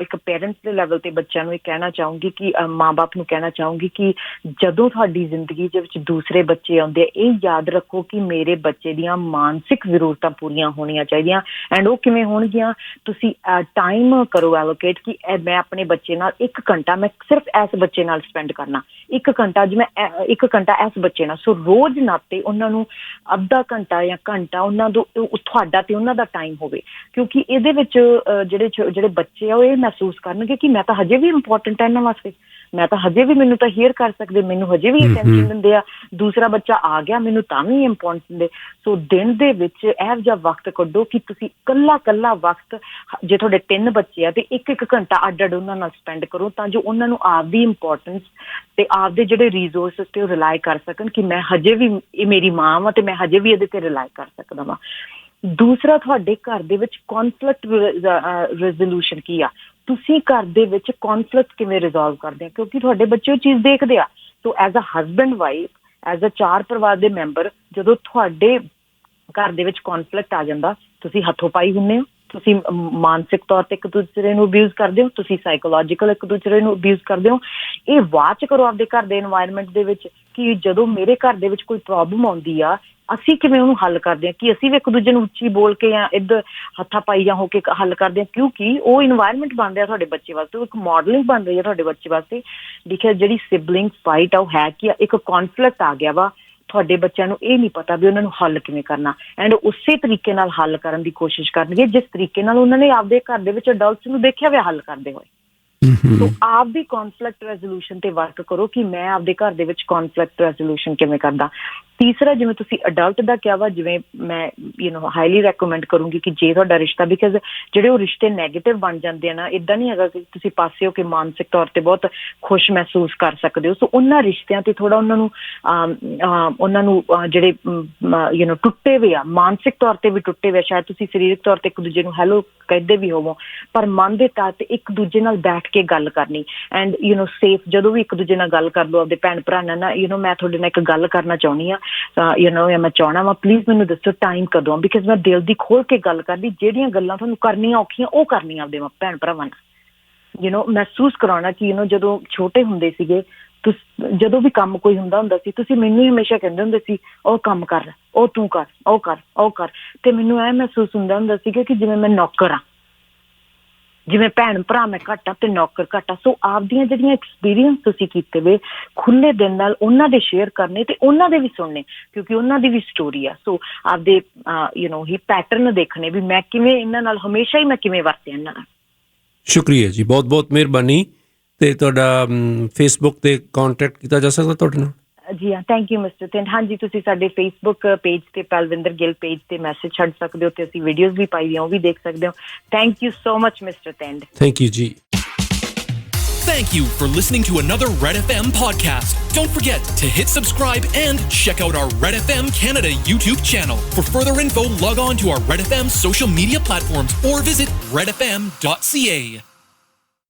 ਇੱਕ ਪੇਰੈਂਟਸ ਦੇ ਲੈਵਲ 'ਤੇ ਬੱਚਿਆਂ ਨੂੰ ਇਹ ਕਹਿਣਾ ਚਾਹੂੰਗੀ ਕਿ ਮਾਂ ਬਾਪ ਨੂੰ ਕਹਿਣਾ ਚਾਹੂੰਗੀ ਕਿ ਜਦੋਂ ਤੁਹਾਡੀ ਜ਼ਿੰਦਗੀ ਦੇ ਵਿੱਚ ਦੂਸਰੇ ਬੱਚੇ ਆਉਂਦੇ ਆ, ਇਹ ਯਾਦ ਰੱਖੋ ਕਿ ਮੇਰੇ ਬੱਚੇ ਦੀਆਂ ਮਾਨਸਿਕ ਜ਼ਰੂਰਤਾਂ ਪੂਰੀਆਂ ਹੋਣੀਆਂ ਚਾਹੀਦੀਆਂ। ਐਂਡ ਉਹ ਕਿਵੇਂ ਹੋਣਗੀਆਂ? ਤੁਸੀਂ ਟਾਈਮ ਕਰੋ ਐਲੋਕੇਟ ਕਿ ਮੈਂ ਆਪਣੇ ਬੱਚੇ ਨਾਲ 1 ਘੰਟਾ ਮੈਂ ਸਿਰਫ ਇਸ ਬੱਚੇ ਨਾਲ ਸਪੈਂਡ ਕਰਨਾ, 1 ਘੰਟਾ ਅੱਜ ਮੈਂ 1 ਘੰਟਾ ਇਸ ਬੱਚੇ ਨਾਲ। ਸੋ ਰੋਜ਼ ਨਾਤੇ ਉਹਨਾਂ ਨੂੰ ਅੱਧਾ ਘੰਟਾ ਜਾਂ ਘੰਟਾ ਉਹਨਾਂ ਤੋਂ ਤੁਹਾਡਾ ਅਤੇ ਉਹਨਾਂ ਦਾ ਟਾਈਮ ਹੋਵੇ, ਕਿਉਂਕਿ ਇਹਦੇ ਵਿੱਚ ਜਿਹੜੇ ਬੱਚੇ ਆ ਉਹ ਇਹ ਮਹਿਸੂਸ ਕਰਨਗੇ ਕਿ ਮੈਂ ਤਾਂ ਹਜੇ ਵੀ ਇੰਪੋਰਟੈਂਟ ਹੈ ਇਹਨਾਂ ਵਾਸਤੇ, ਮੈਂ ਤਾਂ ਹਜੇ ਵੀ, ਮੈਨੂੰ ਤਾਂ ਹੀਅਰ ਕਰ ਸਕਦੇ, ਮੈਨੂੰ ਹਜੇ ਵੀ ਅਟੈਂਸ਼ਨ ਦਿੰਦੇ ਆ। ਦੂਸਰਾ ਬੱਚਾ ਆ ਗਿਆ, ਮੈਨੂੰ ਤਾਂ ਵੀ ਇੰਪੋਰਟੈਂਟ ਦਿੰਦੇ। ਸੋ ਦਿਨ ਦੇ ਵਿੱਚ ਇਹੋ ਜਿਹਾ ਵਕਤ ਕੱਢੋ ਕਿ ਤੁਸੀਂ ਇਕੱਲਾ ਵਕਤ, ਜੇ ਤੁਹਾਡੇ 3 ਬੱਚੇ ਆ ਤੇ 1 ਘੰਟਾ ਅੱਡ ਉਹਨਾਂ ਨਾਲ ਸਪੈਂਡ ਕਰੋ, ਤਾਂ ਜੋ ਉਹਨਾਂ ਨੂੰ ਆਪਦੀ ਇੰਪੋਰਟੈਂਸ ਤੇ ਆਪਦੇ ਜਿਹੜੇ ਰਿਸੋਰਸਿਸ ਤੇ ਉਹ ਰਿਲਾਈ ਕਰ ਸਕਣ ਕਿ ਮੈਂ ਹਜੇ ਵੀ, ਇਹ ਮੇਰੀ ਮਾਂ ਵਾ ਤੇ ਮੈਂ ਹਜੇ ਵੀ ਇਹਦੇ ਤੇ ਰਿਲਾਈ ਕਰ ਸਕਦਾ ਵਾਂ। ਦੂਸਰਾ, ਤੁਹਾਡੇ ਘਰ ਦੇ ਵਿੱਚ ਕੌਨਫਲਿਕਟ ਰੈਜ਼ੋਲੂਸ਼ਨ ਕੀ ਆ? ਤੁਸੀਂ ਘਰ ਦੇ ਵਿੱਚ ਕੌਨਫਲਿਕਟ ਕਿਵੇਂ ਰਿਜ਼ੋਲਵ ਕਰਦੇ ਆ? ਕਿਉਂਕਿ ਤੁਹਾਡੇ ਬੱਚੇ ਉਹ ਚੀਜ਼ ਦੇਖਦੇ ਆ। So as a husband, wife, as a 4 ਪਰਿਵਾਰ ਦੇ ਮੈਂਬਰ, ਜਦੋਂ ਤੁਹਾਡੇ ਘਰ ਦੇ ਵਿੱਚ ਕੌਨਫਲਿਕਟ ਆ ਜਾਂਦਾ, ਤੁਸੀਂ ਹੱਥੋਂ ਪਾਈ ਹੁੰਦੇ ਹੋ, ਤੁਸੀਂ ਮਾਨਸਿਕ ਤੌਰ 'ਤੇ ਇੱਕ ਦੂਸਰੇ ਨੂੰ ਅਬਿਊਜ਼ ਕਰਦੇ ਹੋ, ਤੁਸੀਂ ਸਾਈਕੋਲੋਜੀਕਲ ਇੱਕ ਦੂਸਰੇ ਨੂੰ ਅਬਿਊਜ਼ ਕਰਦੇ ਹੋ। ਇਹ ਵਾਚ ਕਰੋ ਆਪਦੇ ਘਰ ਦੇ ਇਨਵਾਇਰਮੈਂਟ ਦੇ ਵਿੱਚ ਕਿ ਜਦੋਂ ਮੇਰੇ ਘਰ ਦੇ ਵਿੱਚ ਕੋਈ ਪ੍ਰੋਬਲਮ ਆਉਂਦੀ ਆ, ਅਸੀਂ ਕਿਵੇਂ ਉਹਨੂੰ ਹੱਲ ਕਰਦੇ ਹਾਂ? ਕਿ ਅਸੀਂ ਵੀ ਇੱਕ ਦੂਜੇ ਨੂੰ ਉੱਚੀ ਬੋਲ ਕੇ ਜਾਂ ਇੱਧਰ ਹੱਥਾਂ ਪਾਈ ਜਾਂ ਹੋ ਕੇ ਹੱਲ ਕਰਦੇ ਹਾਂ? ਕਿਉਂਕਿ ਉਹ ਇਨਵਾਇਰਮੈਂਟ ਬਣ ਰਿਹਾ ਤੁਹਾਡੇ ਬੱਚੇ ਵਾਸਤੇ, ਉਹ ਇੱਕ ਮੋਡਲਿੰਗ ਬਣ ਰਹੀ ਹੈ ਤੁਹਾਡੇ ਬੱਚੇ ਵਾਸਤੇ। ਦੇਖਿਆ, ਜਿਹੜੀ ਸਿਬਲਿੰਗ ਫਾਈਟ ਆ ਉਹ ਹੈ ਕਿ ਇੱਕ ਕੌਨਫਲਿਕਟ ਆ ਗਿਆ ਵਾ, ਤੁਹਾਡੇ ਬੱਚਿਆਂ ਨੂੰ ਇਹ ਨਹੀਂ ਪਤਾ ਵੀ ਉਹਨਾਂ ਨੂੰ ਹੱਲ ਕਿਵੇਂ ਕਰਨਾ। ਐਂਡ ਉਸੇ ਤਰੀਕੇ ਨਾਲ ਹੱਲ ਕਰਨ ਦੀ ਕੋਸ਼ਿਸ਼ ਕਰਨਗੇ ਜਿਸ ਤਰੀਕੇ ਨਾਲ ਉਹਨਾਂ ਨੇ ਆਪਦੇ ਘਰ ਦੇ ਵਿੱਚ ਅਡਲਟਸ ਨੂੰ ਦੇਖਿਆ ਹੋਇਆ ਹੱਲ ਕਰਦੇ ਹੋਏ। ਸੋ ਆਪਦੀ ਕੌਨਫਲਿਕਟ ਰੈਜ਼ੋਲੂਸ਼ਨ ਤੇ ਵਰਕ ਕਰੋ ਕਿ ਮੈਂ ਆਪਦੇ ਘਰ ਦੇ ਵਿੱਚ ਕੌਨਫਲਿਕਟ ਰੈਜ਼ੋਲੂਸ਼ਨ ਕਿਵੇਂ ਕਰਦਾ। ਤੀਸਰਾ, ਜਿਵੇਂ ਤੁਸੀਂ ਅਡਲਟ ਦਾ ਕਿਹਾ ਵਾ, ਜਿਵੇਂ ਮੈਂ ਹਾਈਲੀ ਰੈਕਮੈਂਡ ਕਰੂੰਗੀ ਕਿ ਜੇ ਤੁਹਾਡਾ ਰਿਸ਼ਤਾ, ਬਿਕਾਜ਼ ਜਿਹੜੇ ਉਹ ਰਿਸ਼ਤੇ ਨੈਗੇਟਿਵ ਬਣ ਜਾਂਦੇ ਆ ਨਾ, ਇੱਦਾਂ ਨਹੀਂ ਹੈਗਾ ਕਿ ਤੁਸੀਂ ਪਾਸੇ ਹੋ ਕੇ ਮਾਨਸਿਕ ਤੌਰ ਤੇ ਬਹੁਤ ਖੁਸ਼ ਮਹਿਸੂਸ ਕਰ ਸਕਦੇ ਹੋ। ਸੋ ਉਹਨਾਂ ਰਿਸ਼ਤਿਆਂ ਤੇ ਥੋੜਾ ਉਹਨਾਂ ਨੂੰ ਜਿਹੜੇ ਟੁੱਟੇ ਹੋਏ ਆ, ਮਾਨਸਿਕ ਤੌਰ ਤੇ ਵੀ ਟੁੱਟੇ ਹੋਏ, ਸ਼ਾਇਦ ਤੁਸੀਂ ਸਰੀਰਕ ਤੌਰ ਤੇ ਇੱਕ ਦੂਜੇ ਨੂੰ ਹੈਲੋ ਕਹਿੰਦੇ ਵੀ ਹੋਵੋ, ਪਰ ਮਨ ਦੇ ਤੌਰ ਤੇ ਇੱਕ ਦੂਜੇ ਨਾਲ ਬੈਠ ਕੇ ਗੱਲ ਕਰਨੀ। ਐਂਡ ਸੇਫ, ਜਦੋਂ ਵੀ ਇੱਕ ਦੂਜੇ ਨਾਲ ਗੱਲ ਕਰ ਲਓ ਆਪਦੇ ਭੈਣ ਭਰਾ ਨਾਲ ਨਾ, ਮੈਂ ਤੁਹਾਡੇ ਨਾਲ ਇੱਕ ਗੱਲ ਕਰਨਾ ਚਾਹੁੰਦੀ ਹਾਂ, ਮੈਂ ਚਾਹਣਾ ਵਾ, ਪਲੀਜ਼ ਮੈਨੂੰ ਦੱਸੋ ਟਾਈਮ ਕਦੋਂ, ਬਿਕਾਜ਼ ਮੈਂ ਦਿਲ ਦੀ ਖੋਲ ਕੇ ਗੱਲ ਕਰਦੀ, ਜਿਹੜੀਆਂ ਗੱਲਾਂ ਤੁਹਾਨੂੰ ਕਰਨੀਆਂ ਔਖੀਆਂ ਉਹ ਕਰਨੀਆਂ ਆਪਦੇ ਭੈਣ ਭਰਾਵਾਂ ਨਾਲ। ਮਹਿਸੂਸ ਕਰਾਉਣਾ ਕਿ ਜਦੋਂ ਛੋਟੇ ਹੁੰਦੇ ਸੀਗੇ, ਜਦੋਂ ਵੀ ਕੰਮ ਕੋਈ ਹੁੰਦਾ ਸੀ, ਤੁਸੀਂ ਮੈਨੂੰ ਹਮੇਸ਼ਾ ਕਹਿੰਦੇ ਹੁੰਦੇ ਸੀ, ਉਹ ਕੰਮ ਕਰ, ਉਹ ਤੂੰ ਕਰ, ਉਹ ਕਰ, ਉਹ ਕਰ, ਤੇ ਮੈਨੂੰ ਇਹ ਮਹਿਸੂਸ ਹੁੰਦਾ ਸੀਗਾ ਕਿ ਜਿਵੇਂ ਮੈਂ ਨੌਕਰ ਆ, ਜਿਵੇਂ ਭੈਣ ਭਰਾ ਮੈਂ ਘੱਟ ਆ ਤੇ ਨੌਕਰ ਘੱਟ ਆ। ਸੋ ਆਪਦੀਆਂ ਜਿਹੜੀਆਂ ਐਕਸਪੀਰੀਅੰਸ ਤੁਸੀਂ ਕੀਤੇ ਵੇ, ਖੁੱਲੇ ਦਿਲ ਨਾਲ ਉਹਨਾਂ ਦੇ ਸ਼ੇਅਰ ਕਰਨੇ ਤੇ ਉਹਨਾਂ ਦੇ ਵੀ ਸੁਣਨੇ, ਕਿਉਂਕਿ ਉਹਨਾਂ ਦੀ ਵੀ ਸਟੋਰੀ ਆ। ਸੋ ਆਪਦੇ ਹੀ ਪੈਟਰਨ ਦੇਖਣੇ ਵੀ ਮੈਂ ਕਿਵੇਂ ਇਹਨਾਂ ਨਾਲ, ਹਮੇਸ਼ਾ ਹੀ ਮੈਂ ਕਿਵੇਂ ਵਰਤਿਆ ਇਹਨਾਂ ਨਾਲ।
ਸ਼ੁਕਰੀਆ ਜੀ, ਬਹੁਤ ਬਹੁਤ ਮਿਹਰਬਾਨੀ। ਅਤੇ ਤੁਹਾਡਾ ਫੇਸਬੁੱਕ 'ਤੇ ਕਾਂਟੈਕਟ ਕੀਤਾ ਜਾ ਸਕਦਾ ਤੁਹਾਡੇ ਨਾਲ?
ਜੀ ਹਾਂ, ਥੈਂਕ ਯੂ ਮਿਸਟਰ ਤਿੰਡ। ਹਾਂਜੀ, ਤੁਸੀਂ ਸਾਡੇ ਫੇਸਬੁੱਕ ਪੇਜ ਤੇ ਪਲਵਿੰਦਰ ਗਿੱਲ ਪੇਜ ਤੇ ਮੈਸੇਜ ਛੱਡ ਸਕਦੇ ਹੋ ਤੇ ਅਸੀਂ ਵੀਡੀਓਜ਼ ਵੀ ਪਾਈ ਦੀਆਂ, ਉਹ ਵੀ ਦੇਖ ਸਕਦੇ ਹੋ। Thank you so much mister Tind.
Thank you ji.
Thank you for listening to another Red FM podcast. Don't forget to hit subscribe and check out our Red FM Canada YouTube channel. For further info, log on to our Red FM social media platforms or visit redfm.ca.